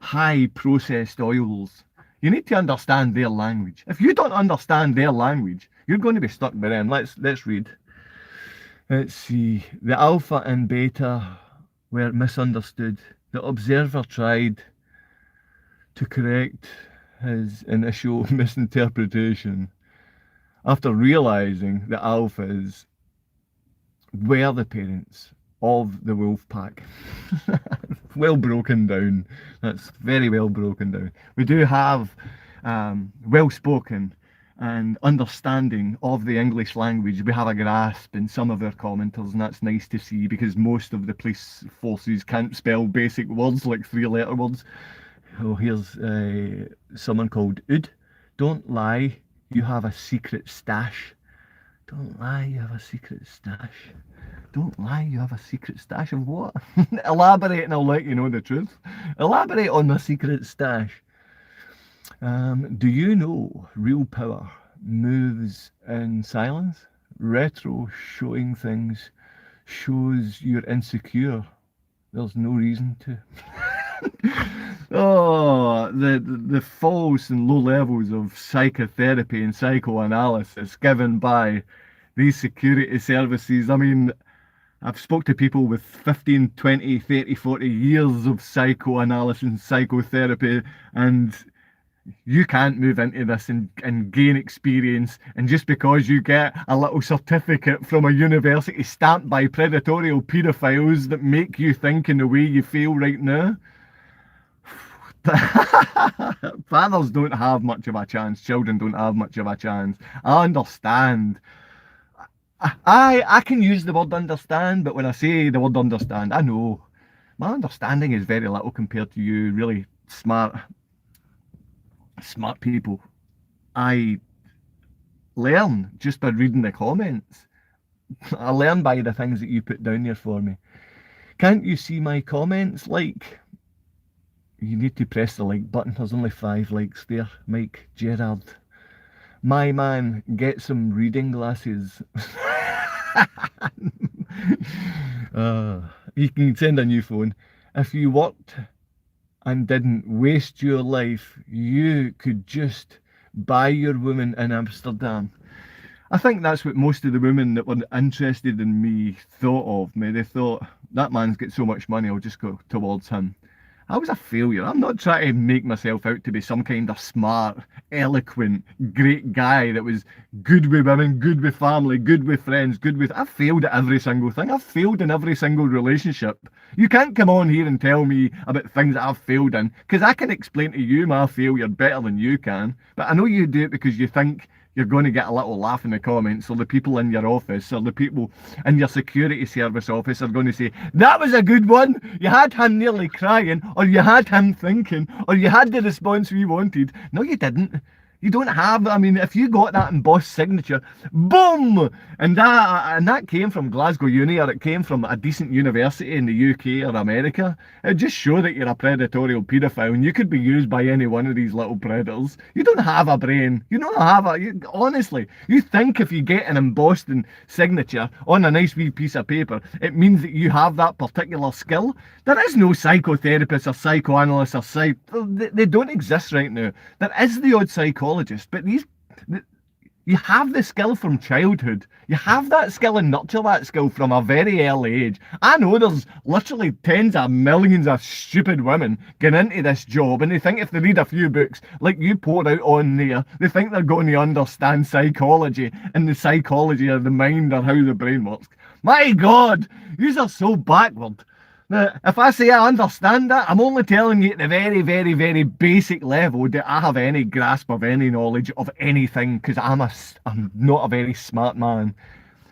S8: high processed oils. You need to understand their language. If you don't understand their language, you're going to be stuck by them. Let's read. Let's see. The alpha and beta were misunderstood. The observer tried to correct his initial misinterpretation after realizing the alphas were the parents of the wolf pack. Well broken down. That's very well broken down. We do have well spoken and understanding of the English language. We have a grasp in some of our commenters, and that's nice to see, because most of the police forces can't spell basic words like 3-letter words. Oh, here's someone called Ud. Don't lie, you have a secret stash. Don't lie, you have a secret stash. Don't lie, you have a secret stash of what? Elaborate and I'll let you know the truth. Elaborate on the secret stash. Do you know real power moves in silence? Retro showing things shows you're insecure. There's no reason to. Oh, the false and low levels of psychotherapy and psychoanalysis given by these security services. I mean, I've spoke to people with 15, 20, 30, 40 years of psychoanalysis and psychotherapy, and you can't move into this and gain experience, and just because you get a little certificate from a university stamped by predatory paedophiles that make you think in the way you feel right now. Fathers don't have much of a chance. Children don't have much of a chance. I understand. I can use the word understand, but when I say the word understand, I know my understanding is very little compared to you really smart people. I learn just by reading the comments. I learn by the things that you put down there for me. Can't you see my comments? Like, you need to press the like button. There's only 5 likes there. Mike Gerard. My man, get some reading glasses. You can send a new phone. If you worked and didn't waste your life, you could just buy your woman in Amsterdam. I think that's what most of the women that were interested in me thought of me. They thought, that man's got so much money, I'll just go towards him. I was a failure. I'm not trying to make myself out to be some kind of smart, eloquent, great guy that was good with women, good with family, good with friends, good with... I've failed at every single thing. I've failed in every single relationship. You can't come on here and tell me about things that I've failed in, because I can explain to you my failure better than you can. But I know you do it because you think you're going to get a little laugh in the comments, or the people in your office, or the people in your security service office are going to say, that was a good one, you had him nearly crying, or you had him thinking, or you had the response we wanted. No, you didn't. You don't have, I mean, if you got that embossed signature, boom! And that came from Glasgow Uni, or it came from a decent university in the UK or America. It just shows that you're a predatory paedophile, and you could be used by any one of these little predators. You don't have a brain. You don't have honestly, you think if you get an embossed signature on a nice wee piece of paper, it means that you have that particular skill. There is no psychotherapist or psychoanalyst or they don't exist right now. There is the odd psychologist, but you have the skill from childhood. You have that skill and nurture that skill from a very early age. I know there's literally tens of millions of stupid women getting into this job, and they think if they read a few books like you poured out on there, they think they're going to understand psychology and the psychology of the mind or how the brain works. My God, yous are so backward. Now, if I say I understand that, I'm only telling you at the very, very, very basic level that I have any grasp of any knowledge of anything, because I'm not a very smart man.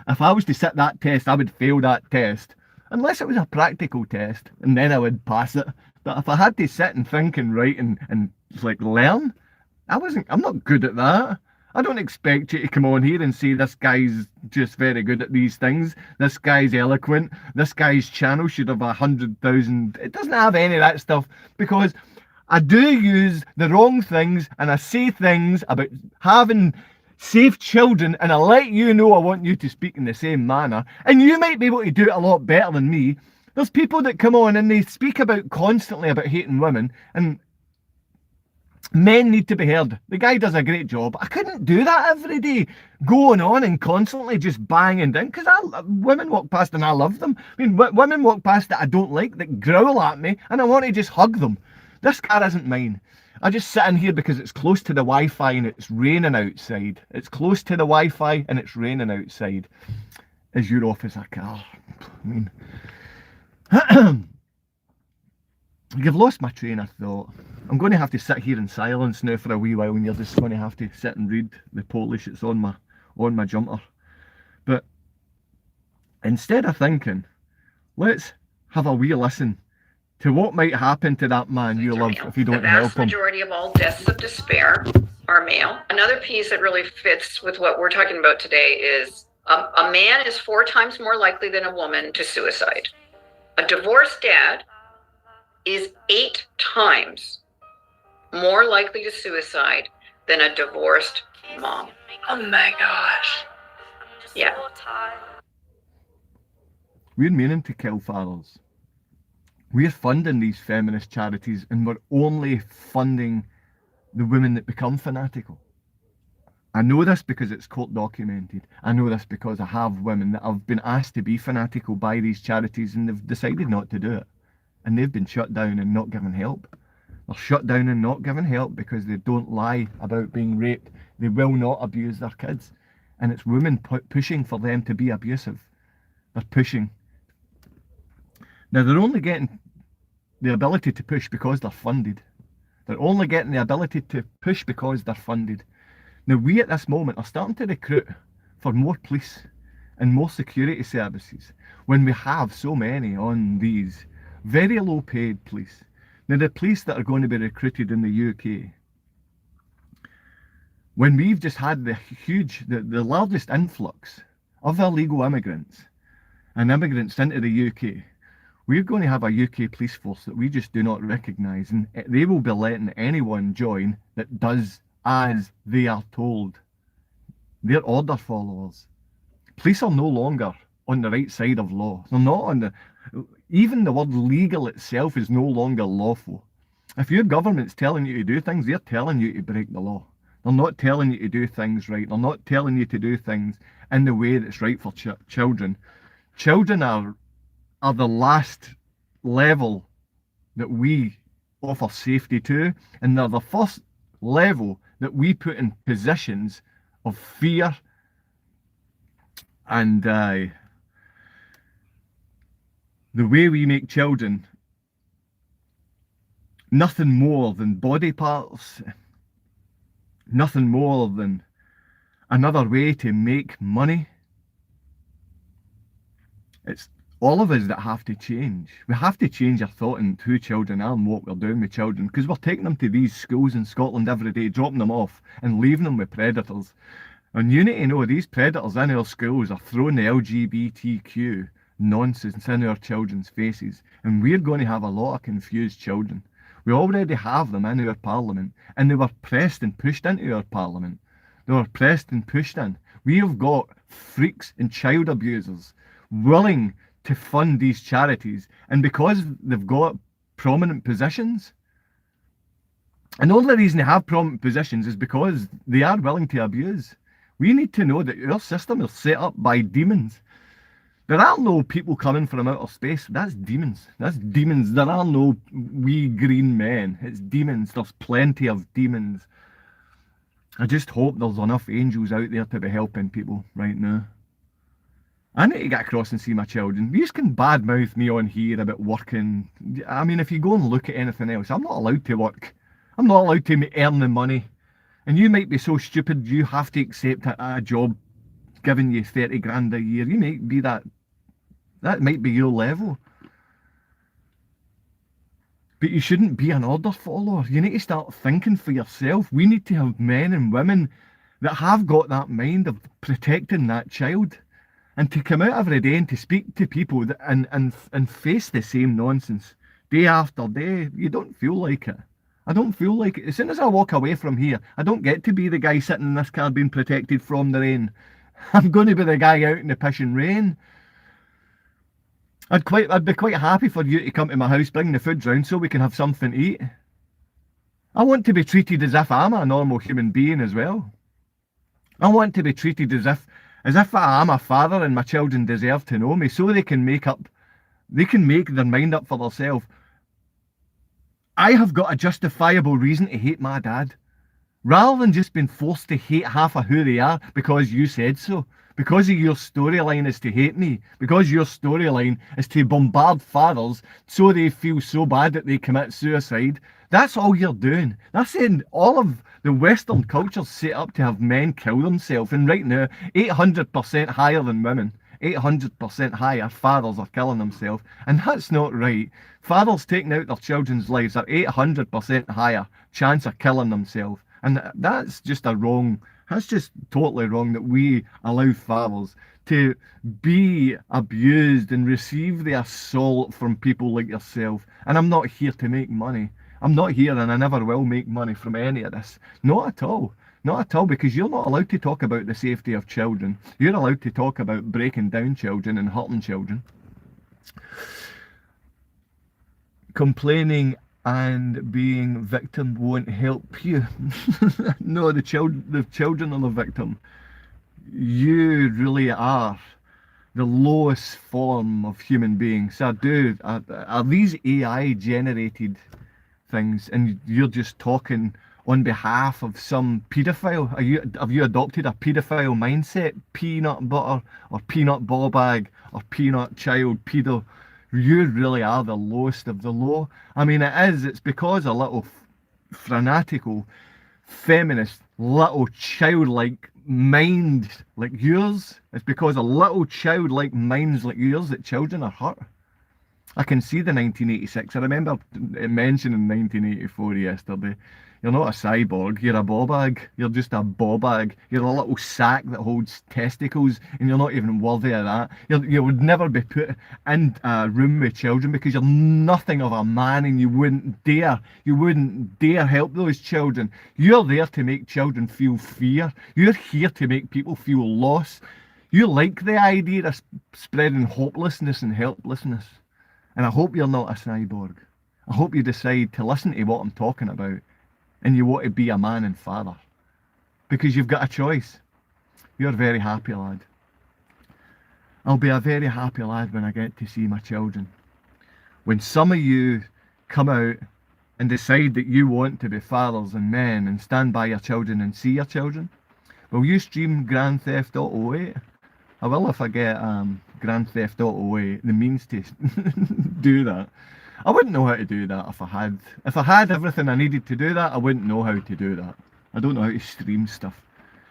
S8: If I was to sit that test, I would fail that test, unless it was a practical test, and then I would pass it. But if I had to sit and think and write and like learn, I'm not good at that. I don't expect you to come on here and say this guy's just very good at these things. This guy's eloquent. This guy's channel should have 100,000. It doesn't have any of that stuff, because I do use the wrong things and I say things about having safe children, and I let you know I want you to speak in the same manner, and you might be able to do it a lot better than me. There's people that come on and they speak about constantly about hating women, and Men need to be heard. The guy does a great job. I couldn't do that every day, going on and constantly just banging down, because women walk past and I love them. I mean, women walk past that I don't like, that growl at me, and I want to just hug them. This car isn't mine. I just sit in here because it's close to the Wi-Fi and it's raining outside. It's close to the Wi-Fi and it's raining outside. Is your office a car? I mean, you've lost my train of thought. I'm going to have to sit here in silence now for a wee while, and you're just going to have to sit and read the Polish that's on my jumper. But instead of thinking, let's have a wee listen to what might happen to that man you love if you don't help him.
S14: The vast majority of all deaths of despair are male. Another piece that really fits with what we're talking about today is a man is 4 times more likely than a woman to suicide. A divorced dad is 8 times more likely to suicide than a divorced mom.
S9: Oh my gosh.
S14: Yeah.
S8: We're meaning to kill fathers. We're funding these feminist charities, and we're only funding the women that become fanatical. I know this because it's court documented. I know this because I have women that have been asked to be fanatical by these charities and they've decided not to do it. And they've been shut down and not given help. They're shut down and not given help because they don't lie about being raped. They will not abuse their kids. And it's women pushing for them to be abusive. They're pushing. Now they're only getting the ability to push because they're funded. They're only getting the ability to push because they're funded. Now we at this moment are starting to recruit for more police and more security services when we have so many on these very low paid police. Now the police that are going to be recruited in the UK, when we've just had the largest influx of illegal immigrants and immigrants into the UK, we're going to have a UK police force that we just do not recognise, and they will be letting anyone join that does as they are told. They're order followers. Police are no longer on the right side of law. They're not on the... Even the word legal itself is no longer lawful. If your government's telling you to do things, they're telling you to break the law. They're not telling you to do things right. They're not telling you to do things in the way that's right for children. Children are the last level that we offer safety to, and they're the first level that we put in positions of fear and the way we make children nothing more than body parts, nothing more than another way to make money. It's all of us that have to change. We have to change our thought on who children are and what we're doing with children, because we're taking them to these schools in Scotland every day, dropping them off and leaving them with predators. And you need to know these predators in our schools are throwing the LGBTQ nonsense in our children's faces, and we're going to have a lot of confused children. We already have them in our parliament, and they were pressed and pushed into our parliament. They were pressed and pushed in. We have got freaks and child abusers willing to fund these charities, and because they've got prominent positions, and the only reason they have prominent positions is because they are willing to abuse. We need to know that our system is set up by demons. There are no people coming from outer space. That's demons. That's demons. There are no wee green men. It's demons. There's plenty of demons. I just hope there's enough angels out there to be helping people right now. I need to get across and see my children. You can badmouth me on here about working. I mean, if you go and look at anything else, I'm not allowed to work. I'm not allowed to earn the money. And you might be so stupid you have to accept a job giving you 30 grand a year. You might be that might be your level. But you shouldn't be an order follower. You need to start thinking for yourself. We need to have men and women that have got that mind of protecting that child. And to come out every day and to speak to people and face the same nonsense day after day, you don't feel like it. I don't feel like it. As soon as I walk away from here, I don't get to be the guy sitting in this car being protected from the rain. I'm going to be the guy out in the pissing rain. I'd be quite happy for you to come to my house, bring the food round so we can have something to eat. I want to be treated as if I'm a normal human being as well. I want to be treated as if I'm a father and my children deserve to know me, so they can make their mind up for themselves. I have got a justifiable reason to hate my dad, rather than just being forced to hate half of who they are because you said so. Because of your storyline is to hate me. Because your storyline is to bombard fathers so they feel so bad that they commit suicide. That's all you're doing. That's saying all of the Western culture's set up to have men kill themselves. And right now, 800% higher than women. 800% higher fathers are killing themselves. And that's not right. Fathers taking out their children's lives are 800% higher chance of killing themselves. And that's just that's just totally wrong that we allow fathers to be abused and receive the assault from people like yourself. And I'm not here to make money. I'm not here, and I never will make money from any of this. Not at all. Not at all, because you're not allowed to talk about the safety of children. You're allowed to talk about breaking down children and hurting children. Complaining and being victim won't help you. No, the children are the victim. You really are the lowest form of human beings. So are these AI generated things, and you're just talking on behalf of some paedophile? Have you adopted a paedophile mindset? Peanut butter or peanut ball bag or peanut child pedo? You really are the lowest of the low. I mean, it's because a little fanatical, feminist, little childlike mind like yours, it's because a little childlike minds like yours that children are hurt. I can see the 1986. I remember mentioning 1984 yesterday. You're not a cyborg, you're a ball bag. You're just a ball bag. You're a little sack that holds testicles, and you're not even worthy of that. You would never be put in a room with children because you're nothing of a man, and you wouldn't dare help those children. You're there to make children feel fear. You're here to make people feel lost. You like the idea of spreading hopelessness and helplessness. And I hope you're not a cyborg. I hope you decide to listen to what I'm talking about, and you want to be a man and father, because you've got a choice. You're a very happy lad. I'll be a very happy lad when I get to see my children. When some of you come out and decide that you want to be fathers and men and stand by your children and see your children, will you stream Grand Theft Auto 8? I will if I get Grand Theft Auto 8, the means to do that. I wouldn't know how to do that if I had everything I needed to do that. I wouldn't know how to do that. I don't know how to stream stuff.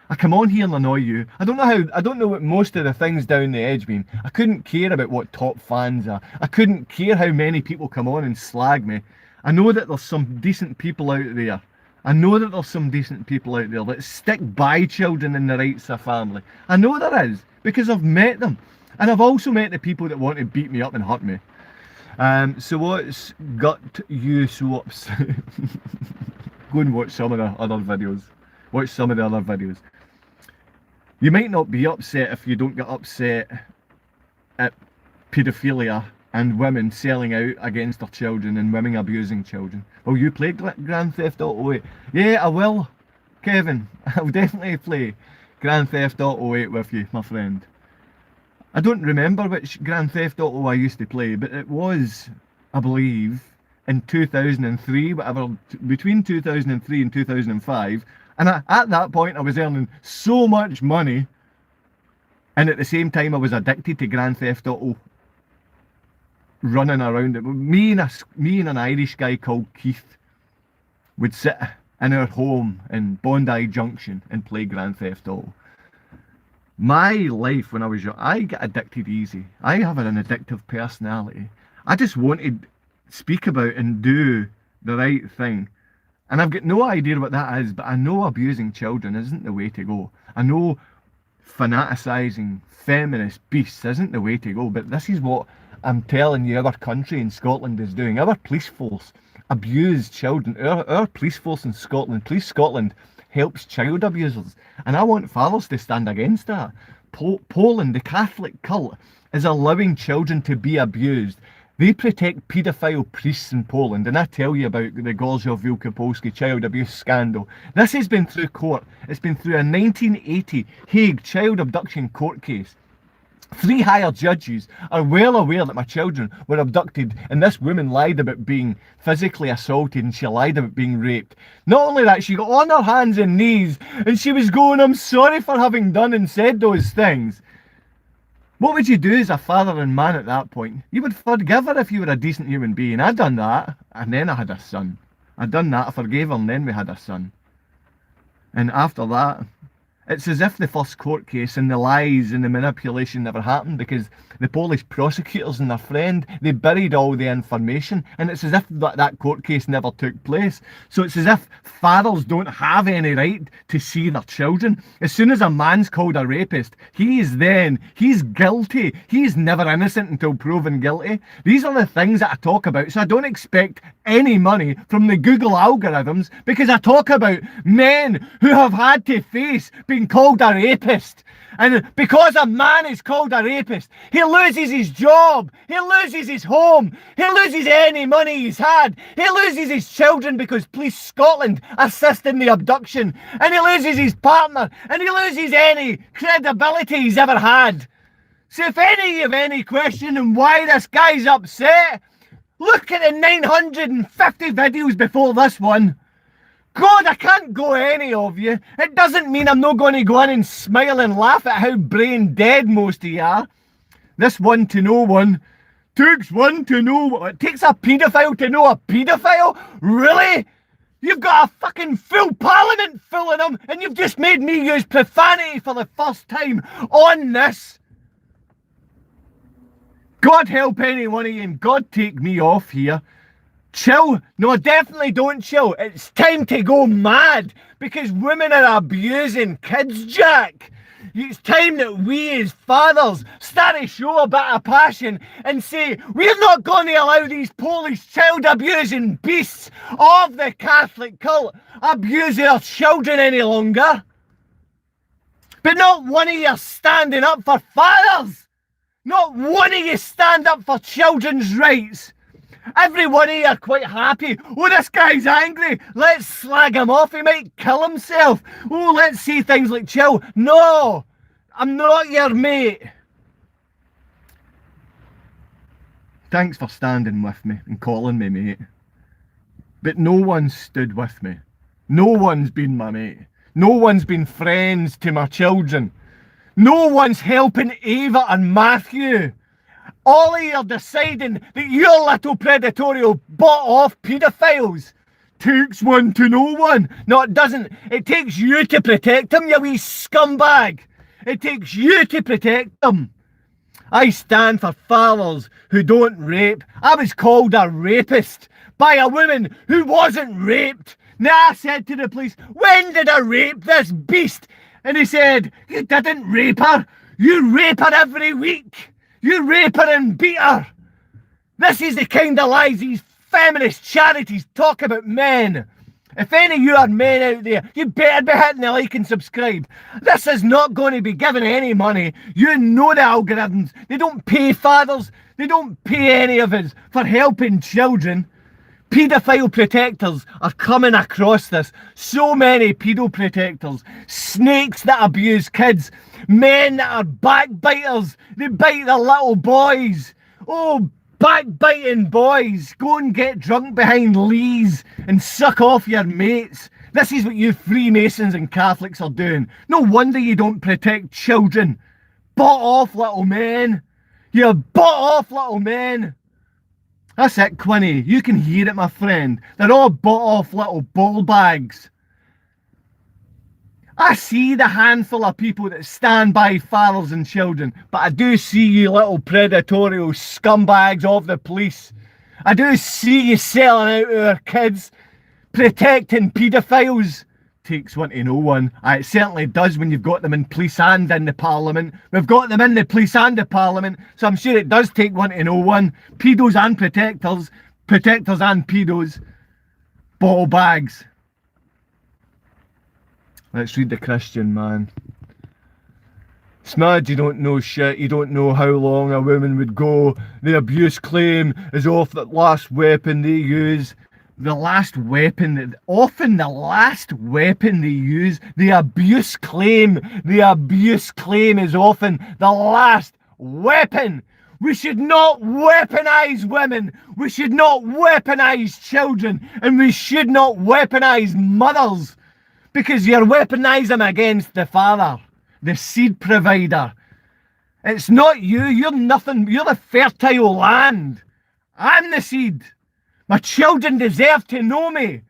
S8: I come on here and annoy you. I don't know what most of the things down the edge mean. I couldn't care about what top fans are. I couldn't care how many people come on and slag me. I know that there's some decent people out there. I know that there's some decent people out there that stick by children and the rights of family. I know there is, because I've met them. And I've also met the people that want to beat me up and hurt me. So what's got you so upset? Go and watch some of the other videos. Watch some of the other videos. You might not be upset if you don't get upset at paedophilia and women selling out against their children and women abusing children. Will you play Grand Theft Auto 8? Yeah, I will, Kevin. I'll definitely play Grand Theft Auto 8 with you, my friend. I don't remember which Grand Theft Auto I used to play, but it was, I believe, in 2003, whatever, between 2003 and 2005. And at that point, I was earning so much money, and at the same time, I was addicted to Grand Theft Auto, running around it. Me and an Irish guy called Keith would sit in our home in Bondi Junction and play Grand Theft Auto. My life when I was young, I get addicted easy. I have an addictive personality. I just wanted to speak about and do the right thing. And I've got no idea what that is, but I know abusing children isn't the way to go. I know fanaticizing feminist beasts isn't the way to go, but this is what I'm telling you our country in Scotland is doing. Our police force abuse children. Our police force in Scotland, Police Scotland, helps child abusers, and I want fathers to stand against that. Poland, the Catholic cult, is allowing children to be abused They protect paedophile priests in Poland, and I tell you about the Gorzów Wielkopolski child abuse scandal. This has been through court. It's been through a 1980 Hague child abduction court case. 3 higher judges are well aware that my children were abducted, and this woman lied about being physically assaulted, and she lied about being raped. Not only that, she got on her hands and knees and she was going, "I'm sorry for having done and said those things." What would you do as a father and man at that point? You would forgive her if you were a decent human being. I'd done that, and then I had a son. I'd done that, I forgave her, and then we had a son. And after that, it's as if the first court case and the lies and the manipulation never happened, because the Polish prosecutors and their friend, they buried all the information, and it's as if that court case never took place. So it's as if fathers don't have any right to see their children. As soon as a man's called a rapist, he's guilty. He's never innocent until proven guilty. These are the things that I talk about, so I don't expect any money from the Google algorithms, because I talk about men who have had to face being called a rapist. And because a man is called a rapist, he loses his job, he loses his home, he loses any money he's had, he loses his children because Police Scotland assist in the abduction, and he loses his partner, and he loses any credibility he's ever had. So if any of you have any question on why this guy's upset, look at the 950 videos before this one. God, I can't go any of you. It doesn't mean I'm not going to go in and smile and laugh at how brain dead most of you are. This one to know one. Takes one to know one. It takes a paedophile to know a paedophile? Really? You've got a fucking full parliament full of them, and you've just made me use profanity for the first time on this. God help any one of you, and God take me off here. Chill? No, definitely don't chill. It's time to go mad, because women are abusing kids, Jack. It's time that we as fathers start to show a bit of passion and say, we're not going to allow these Polish child abusing beasts of the Catholic cult abusing our children any longer. But not one of you standing up for fathers. Not one of you stand up for children's rights. Every one of you are quite happy. Oh, this guy's angry. Let's slag him off. He might kill himself. Oh, let's say things like chill. No, I'm not your mate. Thanks for standing with me and calling me mate. But no one's stood with me. No one's been my mate. No one's been friends to my children. No one's helping Ava and Matthew. All of you are deciding that your little predatorial bought-off paedophiles. Takes one to know one. No, it doesn't. It takes you to protect them, you wee scumbag. It takes you to protect them. I stand for fathers who don't rape. I was called a rapist by a woman who wasn't raped. Now I said to the police, when did I rape this beast? And he said, you didn't rape her. You rape her every week. You rape her and beat her. This is the kind of lies these feminist charities talk about men. If any of you are men out there, you better be hitting the like and subscribe. This is not going to be giving any money. You know the algorithms. They don't pay fathers. They don't pay any of us for helping children. Paedophile protectors are coming across this. So many pedo protectors. Snakes that abuse kids. Men that are backbiters. They bite their little boys. Oh, backbiting boys. Go and get drunk behind Lees and suck off your mates. This is what you Freemasons and Catholics are doing. No wonder you don't protect children. Bought off little men. You bought off little men. That's it, Quinny. You can hear it, my friend. They're all bought off little ball bags. I see the handful of people that stand by fathers and children, but I do see you little predatorial scumbags of the police. I do see you selling out our kids, protecting paedophiles. Takes one to know one. It certainly does when you've got them in police and in the parliament. We've got them in the police and the parliament, so I'm sure it does take one to know one. Pedos and protectors, protectors and pedos, ball bags. Let's read the Christian man. Smudge, you don't know shit. You don't know how long a woman would go. The abuse claim is off the last weapon they use. The last weapon, often the last weapon they use. The abuse claim is often the last weapon. We should not weaponize women. We should not weaponize children. And we should not weaponize mothers. Because you're weaponizing them against the father, the seed provider. It's not you. You're nothing. You're the fertile land. I'm the seed. My children deserve to know me.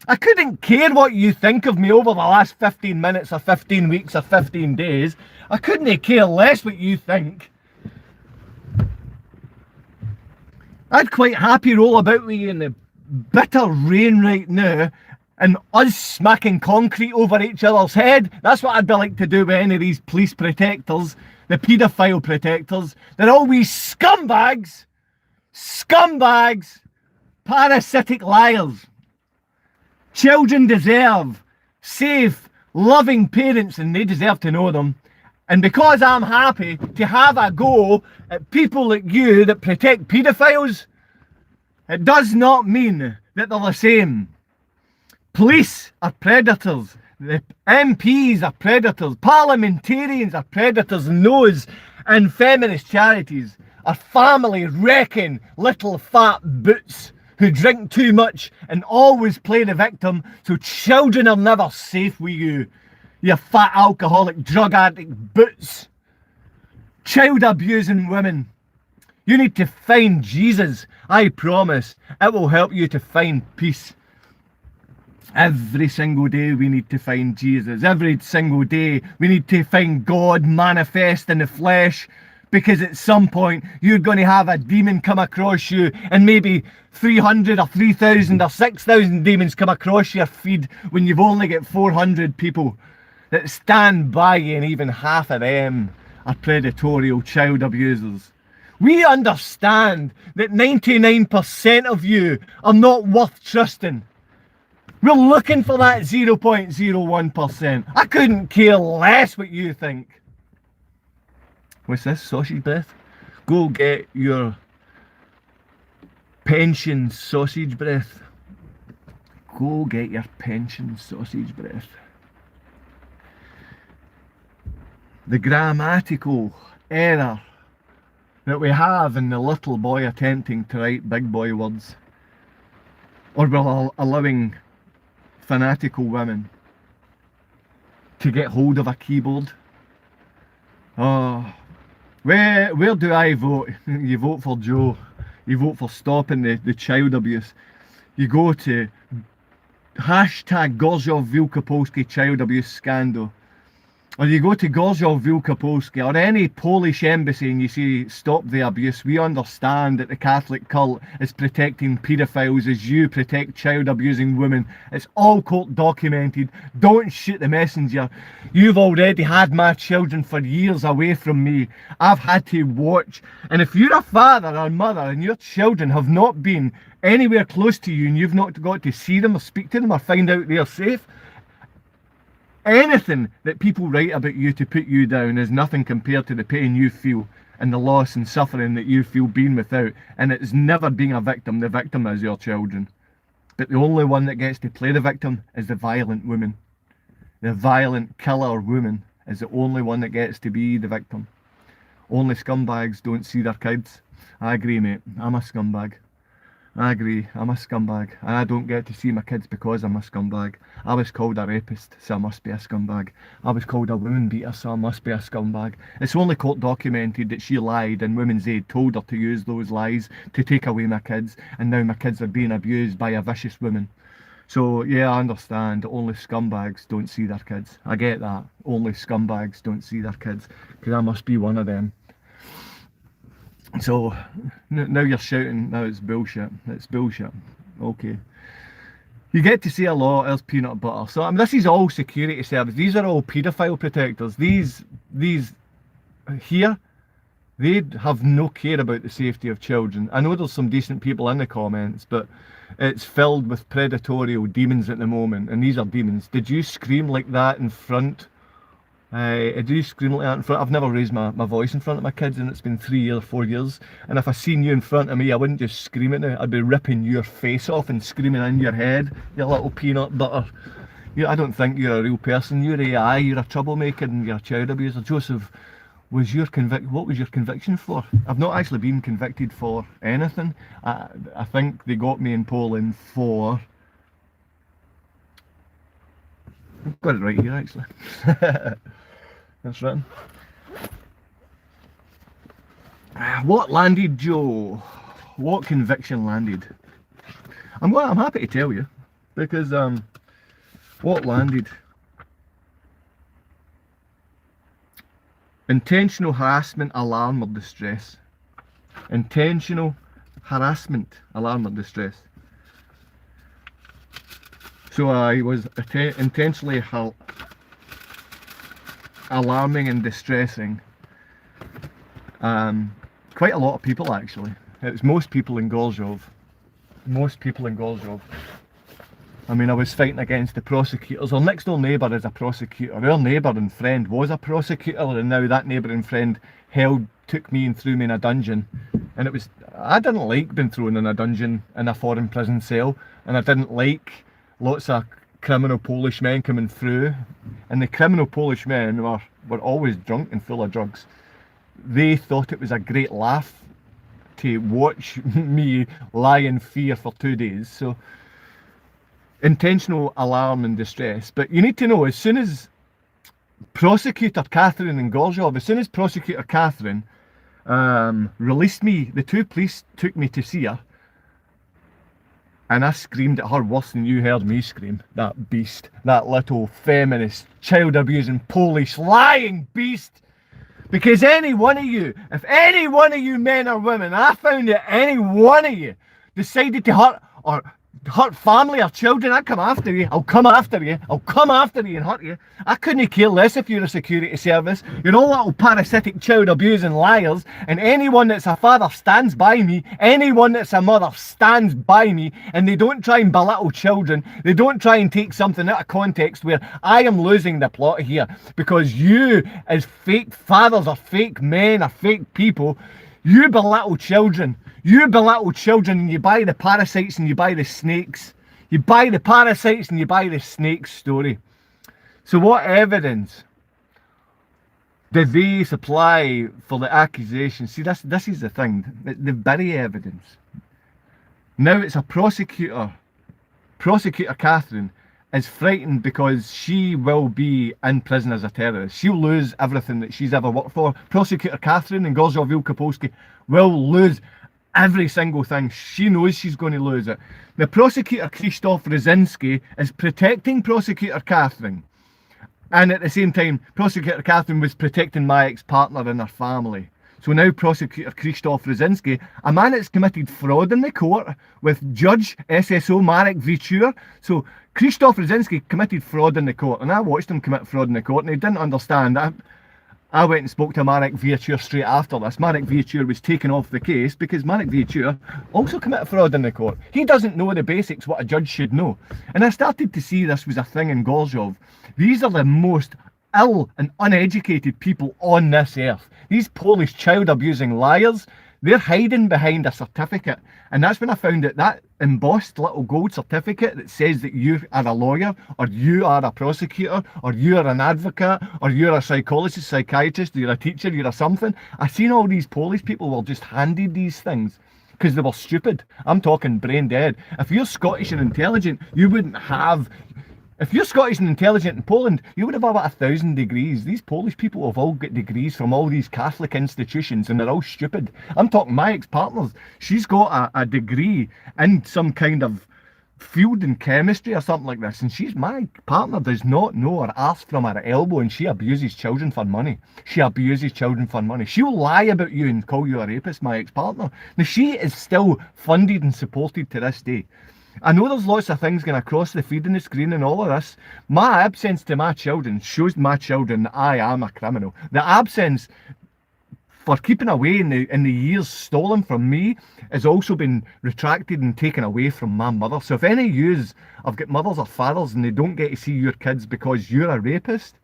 S8: I couldn't care what you think of me over the last 15 minutes or 15 weeks or 15 days. I couldn't care less what you think. I'd quite happy roll about with you in the bitter rain right now and us smacking concrete over each other's head. That's what I'd be like to do with any of these police protectors, the paedophile protectors. They're all wee scumbags, parasitic liars. Children deserve safe, loving parents, and they deserve to know them. And because I'm happy to have a go at people like you that protect paedophiles, it does not mean that they're the same. Police are predators. The MPs are predators. Parliamentarians are predators. And those and feminist charities are family wrecking little fat boots who drink too much and always play the victim, so children are never safe with you. You fat alcoholic drug addict boots. Child abusing women. You need to find Jesus. I promise it will help you to find peace. Every single day we need to find Jesus. Every single day we need to find God manifest in the flesh, because at some point you're going to have a demon come across you, and maybe 300 or 3,000 or 6,000 demons come across your feed when you've only got 400 people that stand by you, and even half of them are predatory child abusers. We understand that 99% of you are not worth trusting. We're looking for that 0.01%. I couldn't care less what you think. What's this, sausage breath? Go get your pension sausage breath. Go get your pension sausage breath. The grammatical error that we have in the little boy attempting to write big boy words, or we're allowing fanatical women to get hold of a keyboard. Oh, where do I vote? You vote for Joe. You vote for stopping the child abuse. You go to hashtag Gorzów Wielkopolski child abuse scandal. Or you go to Gorzów Wielkopolski or any Polish embassy and you say stop the abuse. We understand that the Catholic cult is protecting paedophiles as you protect child abusing women. It's all court documented. Don't shoot the messenger. You've already had my children for years away from me. I've had to watch. And if you're a father or mother and your children have not been anywhere close to you and you've not got to see them or speak to them or find out they're safe, anything that people write about you to put you down is nothing compared to the pain you feel and the loss and suffering that you feel being without. And it's never being a victim. The victim is your children. But the only one that gets to play the victim is the violent woman. The violent killer woman is the only one that gets to be the victim. Only scumbags don't see their kids. I agree, mate. I'm a scumbag. I agree, I'm a scumbag, and I don't get to see my kids because I'm a scumbag. I was called a rapist, so I must be a scumbag. I was called a woman beater, so I must be a scumbag. It's only court documented that she lied and Women's Aid told her to use those lies to take away my kids, and now my kids are being abused by a vicious woman. So yeah, I understand, only scumbags don't see their kids. I get that, only scumbags don't see their kids, because I must be one of them. So now you're shouting, now it's bullshit. It's bullshit. Okay. You get to see a lot, there's peanut butter. So I mean, this is all security service. These are all paedophile protectors. These here, they have no care about the safety of children. I know there's some decent people in the comments, but it's filled with predatory demons at the moment, and these are demons. Did you scream like that in front I do scream like that in front. I've never raised my voice in front of my kids, and it's been 3 or 4 years. And if I seen you in front of me, I wouldn't just scream at you. I'd be ripping your face off and screaming in your head, you little peanut butter. I don't think you're a real person. You're AI. You're a troublemaker and you're a child abuser. Joseph, what was your conviction for? I've not actually been convicted for anything. I think they got me in Poland for... I've got it right here actually. That's written. What landed, Joe? What conviction landed? I'm happy to tell you, because what landed? Intentional harassment, alarm or distress. Intentional harassment, alarm or distress. So I was intentionally alarming and distressing quite a lot of people actually. It was most people in Gorzhov. Most people in Gorzhov. I mean, I was fighting against the prosecutors. Our next door neighbour is a prosecutor. Our neighbour and friend was a prosecutor, and now that neighbour and friend took me and threw me in a dungeon. And I didn't like being thrown in a dungeon in a foreign prison cell, and I didn't like lots of criminal Polish men coming through, and the criminal Polish men were always drunk and full of drugs. They thought it was a great laugh to watch me lie in fear for 2 days. So intentional alarm and distress. But you need to know, as soon as Prosecutor Catherine in Gorzhov, as soon as Prosecutor Catherine released me, the 2 police took me to see her. And I screamed at her worse than you heard me scream. That beast. That little feminist, child abusing, Polish, lying beast. Because any one of you, if any one of you men or women, I found that any one of you decided to hurt family or children, I'd come after you. I'll come after you. I'll come after you and hurt you. I couldn't care less if you're a security service. You're all little parasitic child abusing liars, and anyone that's a father stands by me. Anyone that's a mother stands by me, and they don't try and belittle children. They don't try and take something out of context where I am losing the plot here, because you as fake fathers or fake men or fake people, you belittle children. You belittle children, and you buy the parasites and you buy the snakes. You buy the parasites and you buy the snakes story. So what evidence did they supply for the accusation? See, this is the thing. They bury evidence. Now it's a prosecutor. Prosecutor Catherine is frightened because she will be in prison as a terrorist. She'll lose everything that she's ever worked for. Prosecutor Catherine in Gorzhov Wielkopolski will lose every single thing. She knows she's going to lose it. The prosecutor Krzysztof Rzyński is protecting Prosecutor Catherine, and at the same time Prosecutor Catherine was protecting my ex-partner and her family. So now Prosecutor Krzysztof Rzyński, a man that's committed fraud in the court with Judge SSO Marek Wieczór. So Krzysztof Rzyński committed fraud in the court, and I watched him commit fraud in the court, and he didn't understand. I went and spoke to Marek Wieczór straight after this. Marek Wieczór was taken off the case because Marek Wieczór also committed fraud in the court. He doesn't know the basics, what a judge should know. And I started to see this was a thing in Gorzhov. These are the most ill and uneducated people on this earth. These Polish child abusing liars, they're hiding behind a certificate. And that's when I found that embossed little gold certificate that says that you are a lawyer, or you are a prosecutor, or you're an advocate, or you're a psychologist, psychiatrist, you're a teacher, you're a something. I've seen all these Polish people were just handed these things because they were stupid. I'm talking brain dead. If you're Scottish and intelligent, you wouldn't have... If you're Scottish and intelligent in Poland, you would have about 1,000 degrees. These Polish people have all got degrees from all these Catholic institutions, and they're all stupid. I'm talking my ex-partner. She's got a degree in some kind of field in chemistry or something like this, and my partner does not know her arse from her elbow, and she abuses children for money. She abuses children for money. She'll lie about you and call you a rapist, my ex-partner. Now, she is still funded and supported to this day. I know there's lots of things going across the feed and the screen and all of this. My absence to my children shows my children that I am a criminal. The absence for keeping away in the years stolen from me has also been retracted and taken away from my mother. So if any of yous have got mothers or fathers and they don't get to see your kids because you're a rapist,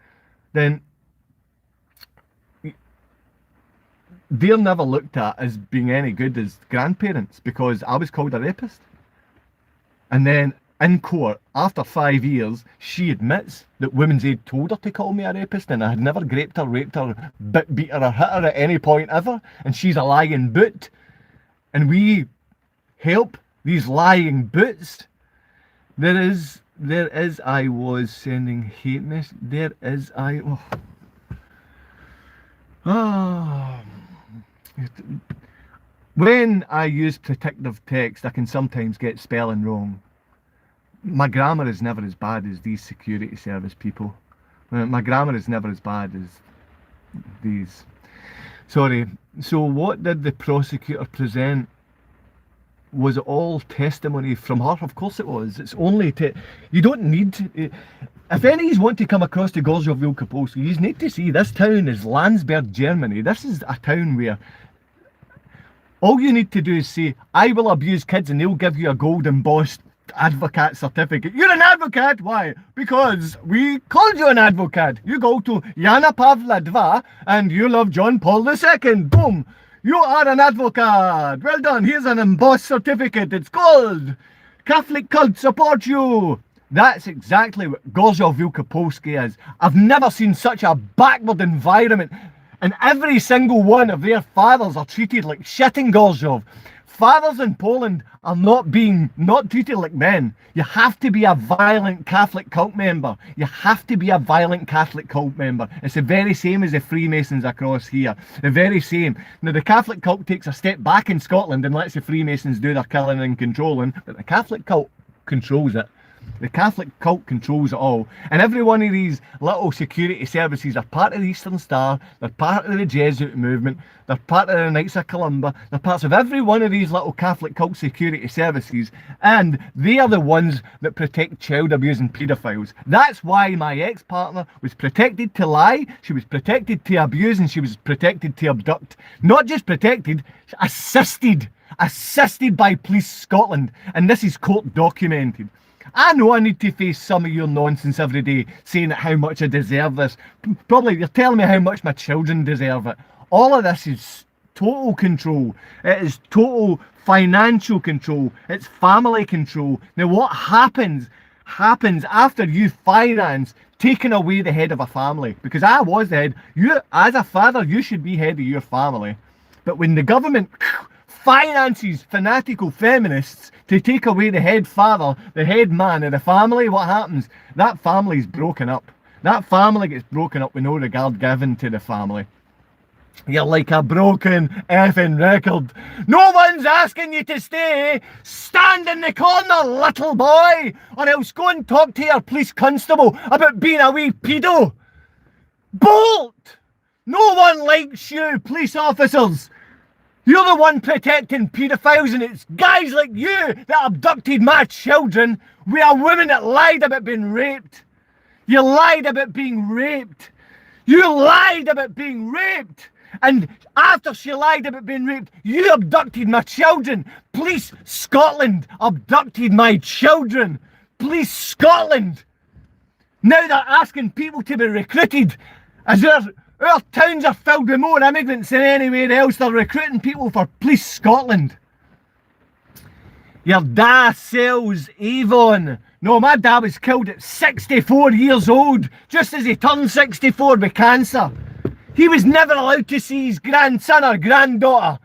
S8: then they're never looked at as being any good as grandparents because I was called a rapist. And then in court, after 5 years, she admits that Women's Aid told her to call me a rapist and I had never raped her, beat her or hit her at any point ever. And she's a lying boot. And we help these lying boots. There is, I was sending hate mess. When I use protective text, I can sometimes get spelling wrong. My grammar is never as bad as these security service people. My grammar is never as bad as these. Sorry. So what did the prosecutor present? Was it all testimony from her? Of course it was. It's only you don't need to, if any of you want to come across to Gorzów-Wielkopolski, you need to see this town is Landsberg, Germany. This is a town where all you need to do is say, I will abuse kids, and they'll give you a gold embossed advocate certificate. You're an advocate? Why? Because we called you an advocate. You go to Jana Pawla II and you love John Paul II. Boom! You are an advocate. Well done. Here's an embossed certificate. It's gold. Catholic cult support you. That's exactly what Gorzów-Wielkopolski is. I've never seen such a backward environment. And every single one of their fathers are treated like shit in Gorzów. Fathers in Poland are not treated like men. You have to be a violent Catholic cult member. You have to be a violent Catholic cult member. It's the very same as the Freemasons across here. The very same. Now the Catholic cult takes a step back in Scotland and lets the Freemasons do their killing and controlling, but the Catholic cult controls it. The Catholic cult controls it all. And every one of these little security services are part of the Eastern Star, they're part of the Jesuit movement, they're part of the Knights of Columbia, they're parts of every one of these little Catholic cult security services, and they are the ones that protect child abuse and paedophiles. That's why my ex-partner was protected to lie, she was protected to abuse, and she was protected to abduct. Not just protected, assisted by Police Scotland, and this is court documented. I know I need to face some of your nonsense every day, saying how much I deserve this. Probably you're telling me how much my children deserve it. All of this is total control. It is total financial control. It's family control. Now what happens after you finance taking away the head of a family? Because I was the head. You, as a father, you should be head of your family. But when the government finances fanatical feminists to take away the head father, the head man of the family, what happens? That family's broken up. That family gets broken up with no regard given to the family. You're like a broken effing record. No one's asking you to stay. Stand in the corner, little boy, or else go and talk to your police constable about being a wee pedo. Bolt! No one likes you, police officers. You're the one protecting paedophiles, and it's guys like you that abducted my children. We are women that lied about being raped. You lied about being raped. You lied about being raped. And after she lied about being raped, you abducted my children. Police Scotland abducted my children. Police Scotland. Now they're asking people to be recruited as our towns are filled with more immigrants than anywhere else. They're recruiting people for Police Scotland. Your dad sells Avon. No, my dad was killed at 64 years old, just as he turned 64 with cancer. He was never allowed to see his grandson or granddaughter.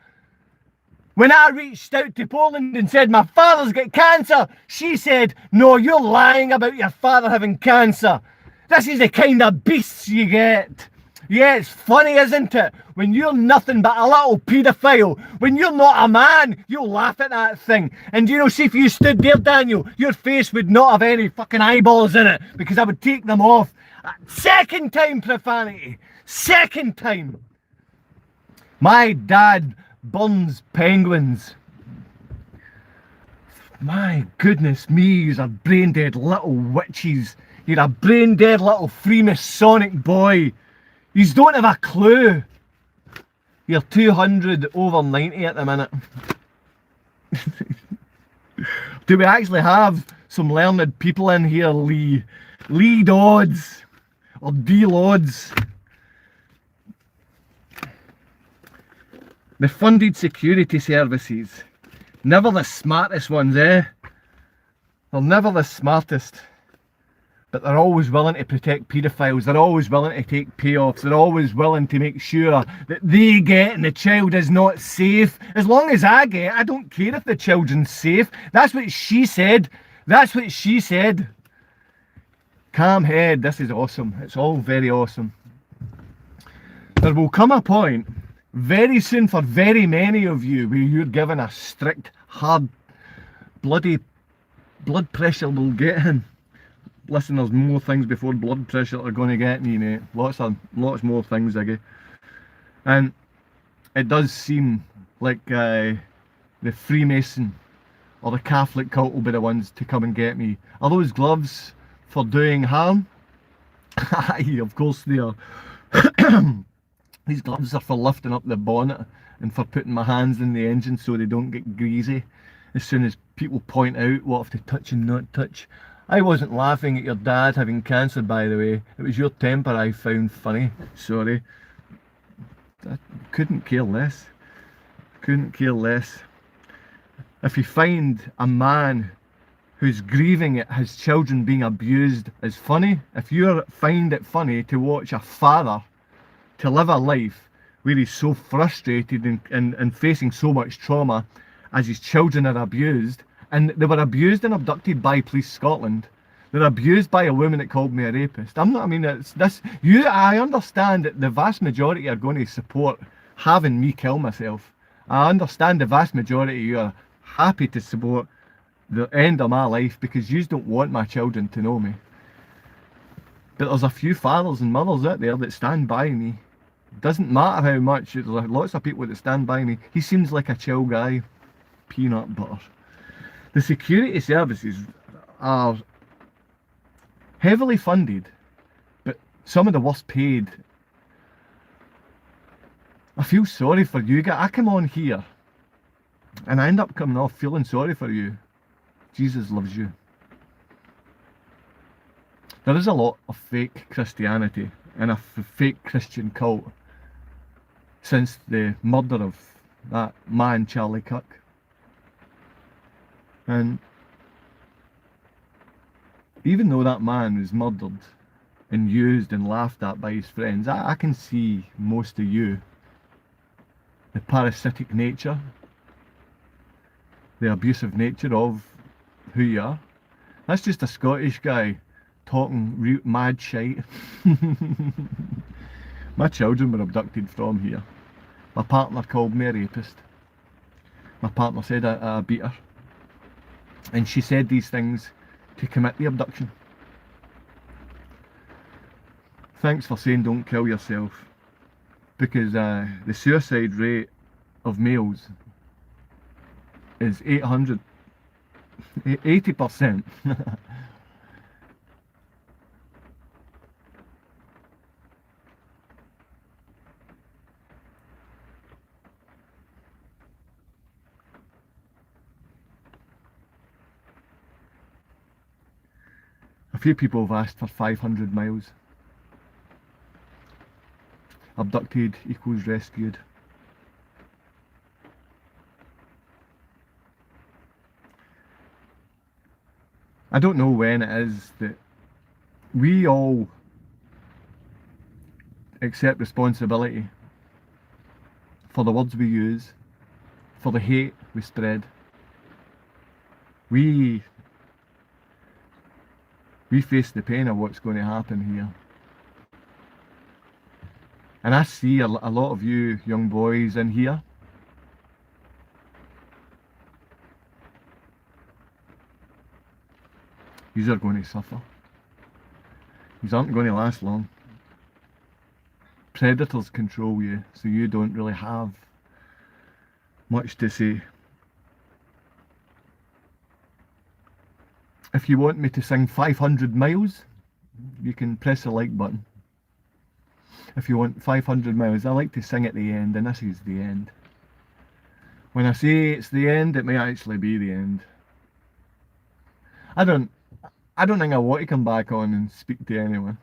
S8: When I reached out to Poland and said, my father's got cancer, she said, no, you're lying about your father having cancer. This is the kind of beasts you get. Yeah, it's funny, isn't it? When you're nothing but a little paedophile, when you're not a man, you'll laugh at that thing. And you know, see if you stood there, Daniel, your face would not have any fucking eyeballs in it, because I would take them off. Second time profanity. Second time. My dad burns penguins. My goodness me, you're a brain dead little witches. You're a brain dead little Freemasonic boy. You don't have a clue. You're 200 over 90 at the minute. Do we actually have some learned people in here, Lee? Lee Dodds or D Lodds? The funded security services. Never the smartest ones, eh? They're never the smartest. But they're always willing to protect paedophiles, they're always willing to take payoffs, they're always willing to make sure that they get and the child is not safe. As long as I get, I don't care if the children's safe. That's what she said. That's what she said. Calm head, this is awesome. It's all very awesome. There will come a point very soon for very many of you where you're given a strict, hard, bloody blood pressure will get him. Listen, there's more things before blood pressure are going to get me, mate. Lots more things, Iggy. And it does seem like the Freemason or the Catholic cult will be the ones to come and get me. Are those gloves for doing harm? Aye, of course they are. These gloves are for lifting up the bonnet and for putting my hands in the engine so they don't get greasy. As soon as people point out what have to touch and not touch. I wasn't laughing at your dad having cancer, by the way. It was your temper I found funny. Sorry. I couldn't care less. Couldn't care less. If you find a man who's grieving at his children being abused as funny, if you find it funny to watch a father to live a life where he's so frustrated and facing so much trauma as his children are abused, and they were abused and abducted by Police Scotland. They're abused by a woman that called me a rapist. I understand that the vast majority are going to support having me kill myself. I understand the vast majority of you are happy to support the end of my life because you don't want my children to know me. But there's a few fathers and mothers out there that stand by me. Doesn't matter how much, there's lots of people that stand by me. He seems like a chill guy. Peanut butter. The security services are heavily funded, but some of the worst paid. I feel sorry for you guys. I come on here and I end up coming off feeling sorry for you. Jesus loves you. There is a lot of fake Christianity and a fake Christian cult since the murder of that man Charlie Kirk. And even though that man was murdered and used and laughed at by his friends, I can see most of you, the parasitic nature, the abusive nature of who you are. That's just a Scottish guy talking mad shite. My children were abducted from here. My partner called me a rapist. My partner said I beat her. And she said these things to commit the abduction. Thanks for saying don't kill yourself, because the suicide rate of males is 80%. A few people have asked for 500 miles. Abducted equals rescued. I don't know when it is that we all accept responsibility for the words we use, for the hate we spread. We face the pain of what's going to happen here. And I see a lot of you young boys in here. Yous are going to suffer. Yous aren't going to last long. Predators control you, so you don't really have much to say. If you want me to sing 500 miles, you can press the like button. If you want 500 miles, I like to sing at the end, and this is the end. When I say it's the end, it may actually be the end. I don't think I want to come back on and speak to anyone.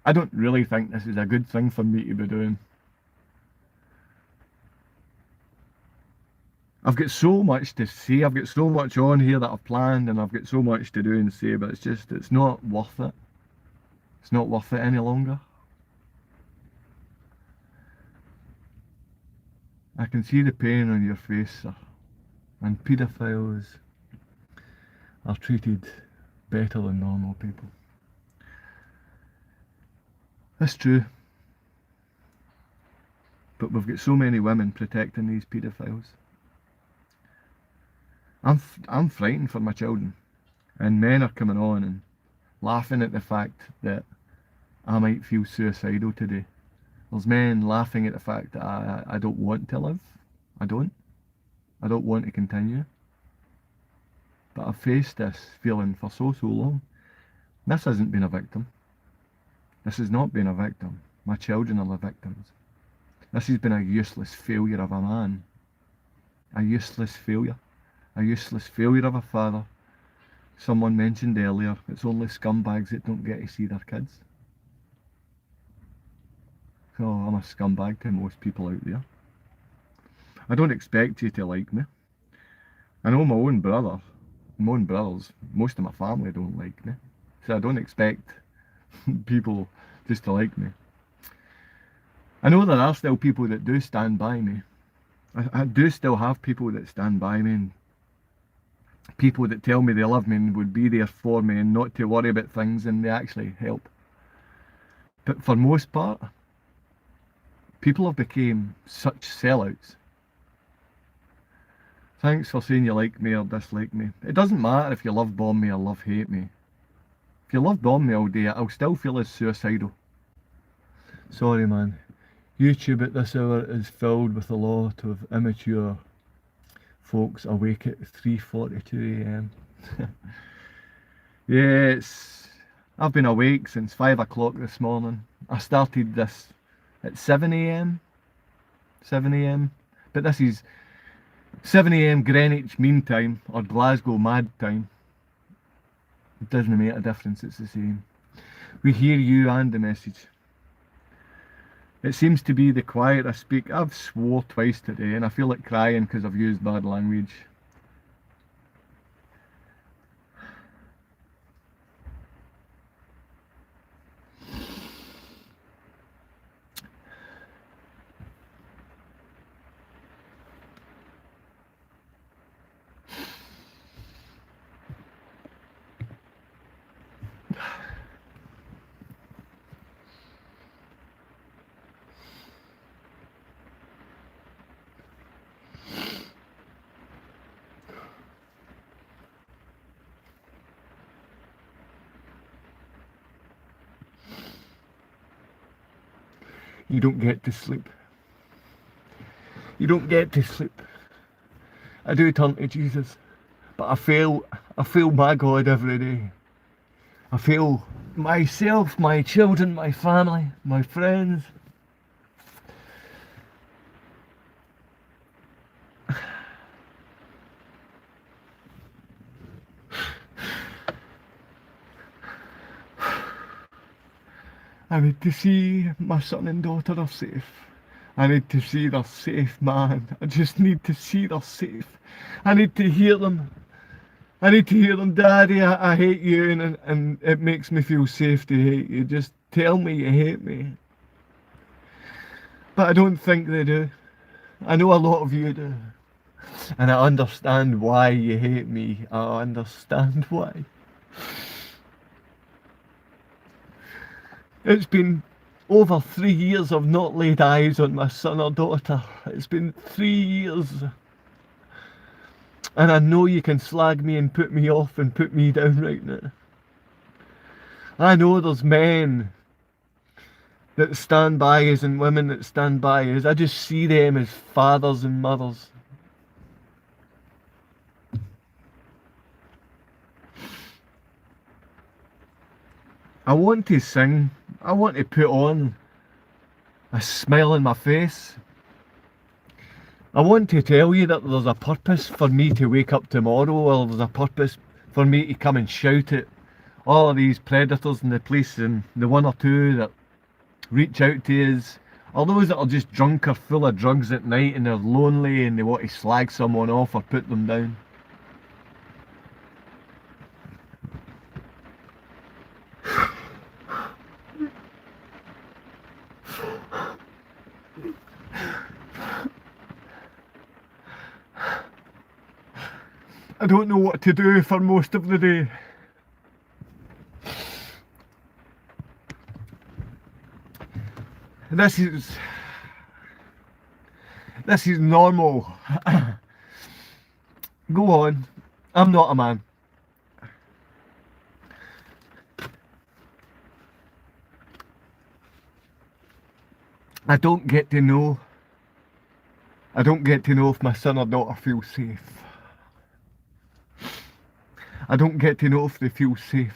S8: I don't really think this is a good thing for me to be doing. I've got so much to say, I've got so much on here that I've planned, and I've got so much to do and say, but it's not worth it. It's not worth it any longer. I can see the pain on your face, sir. And paedophiles are treated better than normal people. That's true. But we've got so many women protecting these paedophiles. I'm frightened for my children, and men are coming on and laughing at the fact that I might feel suicidal today. There's men laughing at the fact that I don't want to live. I don't want to continue. But I've faced this feeling for so long. This hasn't been a victim. This has not been a victim. My children are the victims. This has been a useless failure of a man. A useless failure. A useless failure of a father. Someone mentioned earlier, it's only scumbags that don't get to see their kids. So I'm a scumbag to most people out there. I don't expect you to like me. I know my own brothers, most of my family don't like me. So I don't expect people just to like me. I know there are still people that do stand by me. I do still have people that stand by me, and people that tell me they love me and would be there for me and not to worry about things, and they actually help. But for most part, people have become such sellouts. Thanks for saying you like me or dislike me. It doesn't matter if you love bomb me or love hate me. If you love bomb me all day, I'll still feel as suicidal. Sorry man, YouTube at this hour is filled with a lot of immature folks awake at 3:42 AM. Yeah, I've been awake since 5 o'clock this morning. I started this at 7 AM. 7 AM. But this is 7 AM Greenwich Mean Time, or Glasgow Mad Time. It doesn't make a difference, it's the same. We hear you and the message. It seems to be the quiet I speak. I've swore twice today and I feel like crying because I've used bad language. You don't get to sleep. You don't get to sleep. I do turn to Jesus, but I fail my God every day. I fail myself, my children, my family, my friends. I need to see my son and daughter are safe. I need to see they're safe, man. I just need to see they're safe. I need to hear them. I need to hear them, Daddy, I hate you, and it makes me feel safe to hate you. Just tell me you hate me. But I don't think they do. I know a lot of you do. And I understand why you hate me. I understand why. It's been over 3 years I've not laid eyes on my son or daughter. It's been 3 years. And I know you can slag me and put me off and put me down right now. I know there's men that stand by us and women that stand by us. I just see them as fathers and mothers. I want to sing. I want to put on a smile on my face. I want to tell you that there's a purpose for me to wake up tomorrow, or there's a purpose for me to come and shout at all of these predators in the police and the one or two that reach out to us Or those that are just drunk or full of drugs at night and they're lonely and they want to slag someone off or put them down. I don't know what to do for most of the day. This is normal. Go on. I'm not a man. I don't get to know if my son or daughter feels safe. I don't get to know if they feel safe.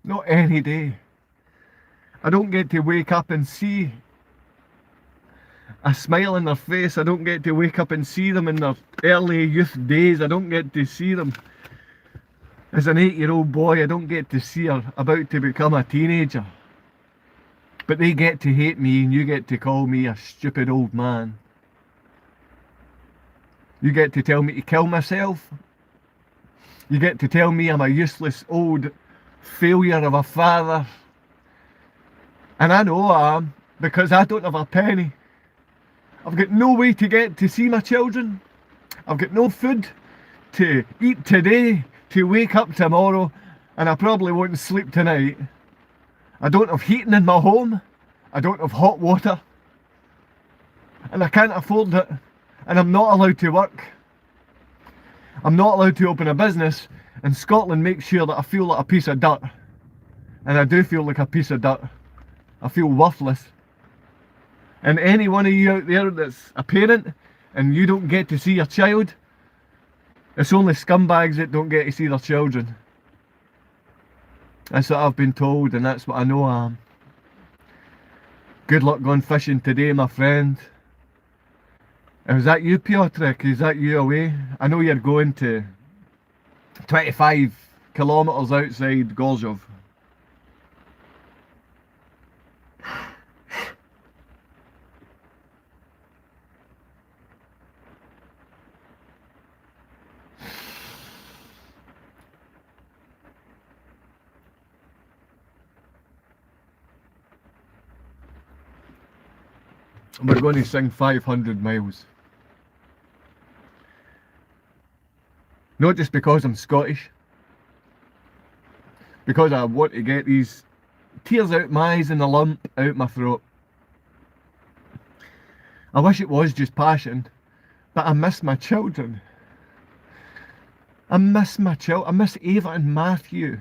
S8: Not any day. I don't get to wake up and see a smile on their face. I don't get to wake up and see them in their early youth days. I don't get to see them as an 8-year-old boy. I don't get to see her about to become a teenager. But they get to hate me and you get to call me a stupid old man. You get to tell me to kill myself. You get to tell me I'm a useless old failure of a father. And I know I am, because I don't have a penny. I've got no way to get to see my children. I've got no food to eat today, to wake up tomorrow, and I probably won't sleep tonight. I don't have heating in my home. I don't have hot water. And I can't afford it. And I'm not allowed to work. I'm not allowed to open a business. And Scotland makes sure that I feel like a piece of dirt. And I do feel like a piece of dirt. I feel worthless. And any one of you out there that's a parent and you don't get to see your child, it's only scumbags that don't get to see their children. That's what I've been told, and that's what I know I am. Good luck going fishing today, my friend. Is that you, Piotrek? Is that you away? I know you're going to 25 kilometres outside Gorzów. We're going to sing 500 miles. Not just because I'm Scottish, because I want to get these tears out my eyes and a lump out my throat. I wish it was just passion, but I miss my children. I miss my children. I miss Ava and Matthew.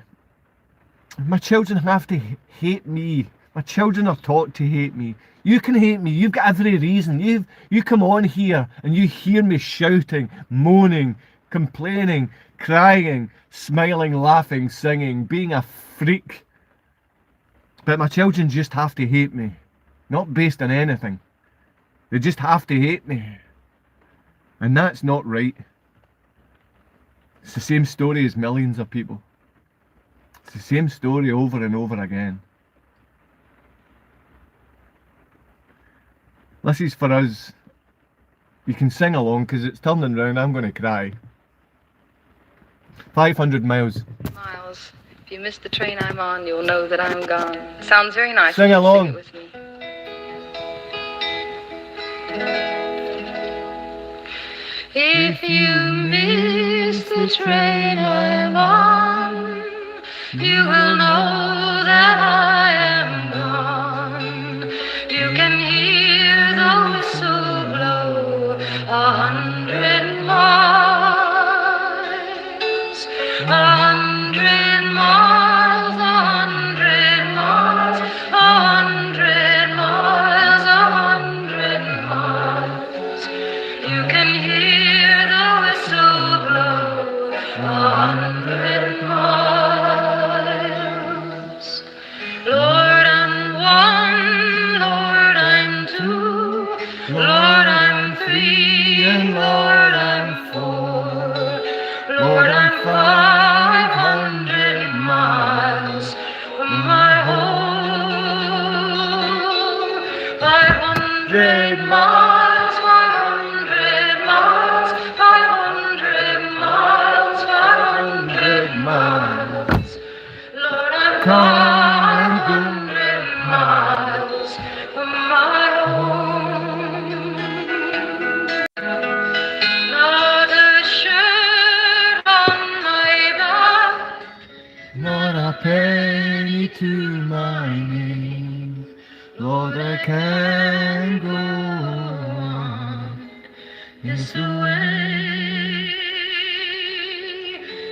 S8: My children have to hate me. My children are taught to hate me. You can hate me. You've got every reason. You come on here and you hear me shouting, moaning, complaining, crying, smiling, laughing, singing, being a freak. But my children just have to hate me. Not based on anything. They just have to hate me. And that's not right. It's the same story as millions of people. It's the same story over and over again. This is for us. You can sing along because it's turning round. I'm going to cry. 500 miles.
S15: Miles. If you miss the train I'm on, you'll know that I'm gone. Sounds very nice.
S8: Sing along.
S15: Sing it with me. If you miss the train I'm on, you will know that I am gone. You can hear the whistle blow 100 miles, 100 miles, 100 miles, 100 miles, 100 miles. You can hear the whistle blow 100 miles. Lord, I'm one, Lord, I'm two, Lord, I'm three, and Lord, I'm four. Lord, I'm 500 miles from my home. 500
S8: can't go 100
S16: miles from my home. Not a shirt on my back,
S8: not a penny to my name. Lord, I can't go on this away,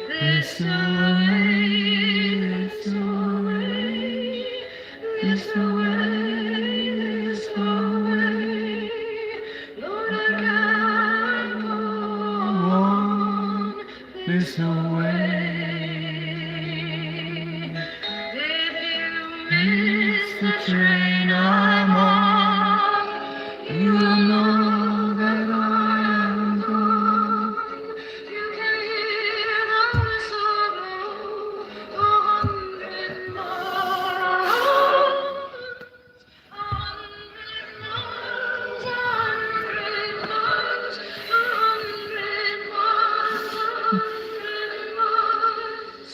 S8: this away, this away, this away, this away. Lord, I can't go on this away. It's the train I'm on. You'll know that I am gone.
S16: You can hear the whistle blow 100 miles. 100 miles, 100 miles, 100 miles, 100 miles.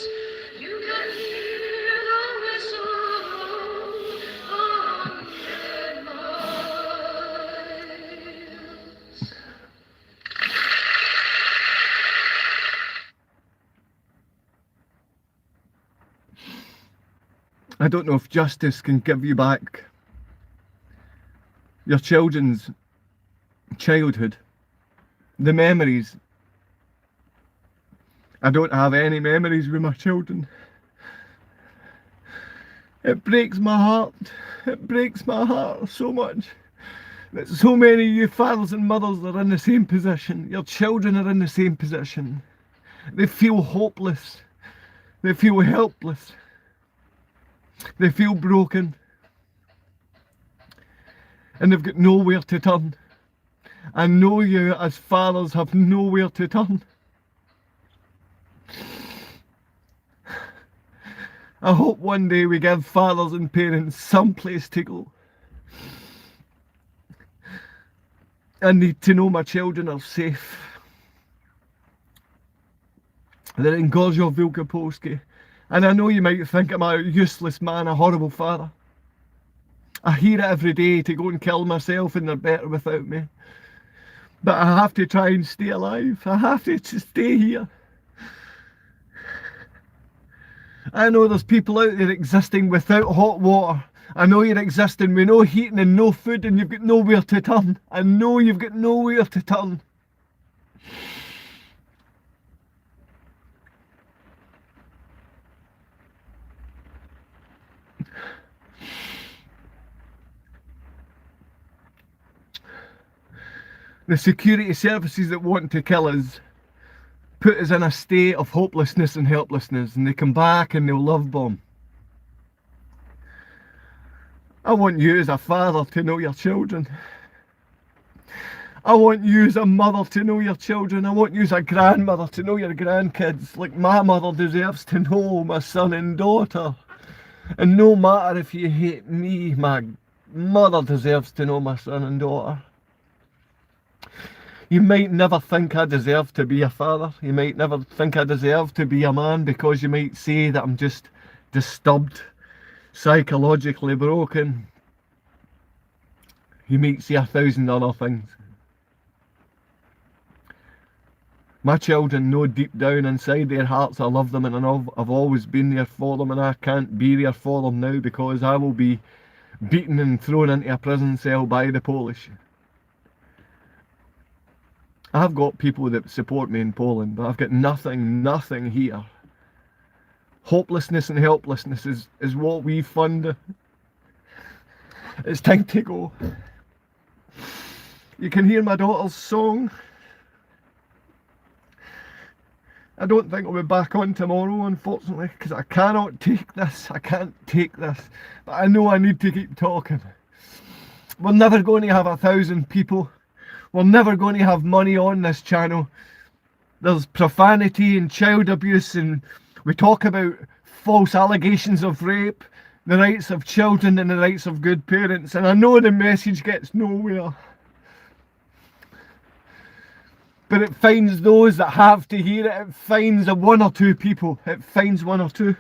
S16: You can hear the whistle blow 100 miles.
S8: I don't know if justice can give you back your children's childhood, the memories. I don't have any memories with my children. It breaks my heart. It breaks my heart so much that so many of you fathers and mothers are in the same position. Your children are in the same position. They feel hopeless. They feel helpless. They feel broken. And they've got nowhere to turn. I know you as fathers have nowhere to turn. I hope one day we give fathers and parents some place to go. I need to know my children are safe. They're in Gorzów Wielkopolski. And I know you might think I'm a useless man, a horrible father. I hear it every day to go and kill myself and they're better without me. But I have to try and stay alive. I have to stay here. I know there's people out there existing without hot water. I know you're existing with no heating and no food and you've got nowhere to turn. I know you've got nowhere to turn. The security services that want to kill us put us in a state of hopelessness and helplessness, and they come back and they'll love bomb. I want you as a father to know your children. I want you as a mother to know your children. I want you as a grandmother to know your grandkids, like my mother deserves to know my son and daughter. And no matter if you hate me, my mother deserves to know my son and daughter. You might never think I deserve to be a father. You might never think I deserve to be a man because you might say that I'm just disturbed, psychologically broken. You might say 1,000 other things. My children know deep down inside their hearts I love them and I've always been there for them, and I can't be there for them now because I will be beaten and thrown into a prison cell by the Polish. I've got people that support me in Poland, but I've got nothing here. Hopelessness and helplessness is what we fund. It's time to go. You can hear my daughter's song. I don't think I'll be back on tomorrow, unfortunately, because I cannot take this. I can't take this. But I know I need to keep talking. We're never going to have 1,000 people. We're never going to have money on this channel. There's profanity and child abuse, and we talk about false allegations of rape, the rights of children and the rights of good parents, and I know the message gets nowhere. But it finds those that have to hear it. It finds one or two people. It finds one or two.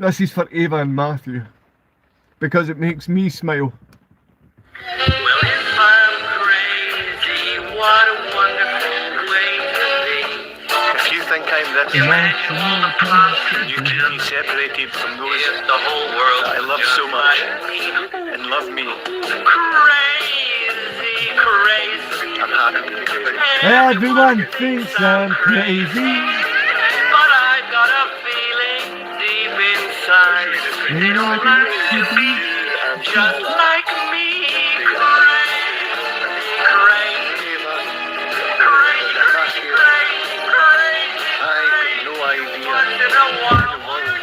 S8: This is for Ava and Matthew, because it makes me smile.
S16: Well, if I'm crazy, what a wonderful way to be.
S17: If you think I'm this,
S16: Imagine all the possibilities.
S17: you can be separated from those
S16: If the whole world
S17: that I love
S16: just
S17: so much
S16: like
S17: and love me.
S16: crazy, crazy.
S17: I'm happy to be crazy.
S8: Everyone thinks I'm crazy.
S16: But I've got a feeling deep inside they'd all like to be just like me.
S17: I have no idea in the world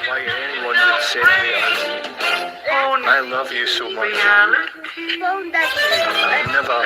S17: why anyone would separate us. I love you so much. I never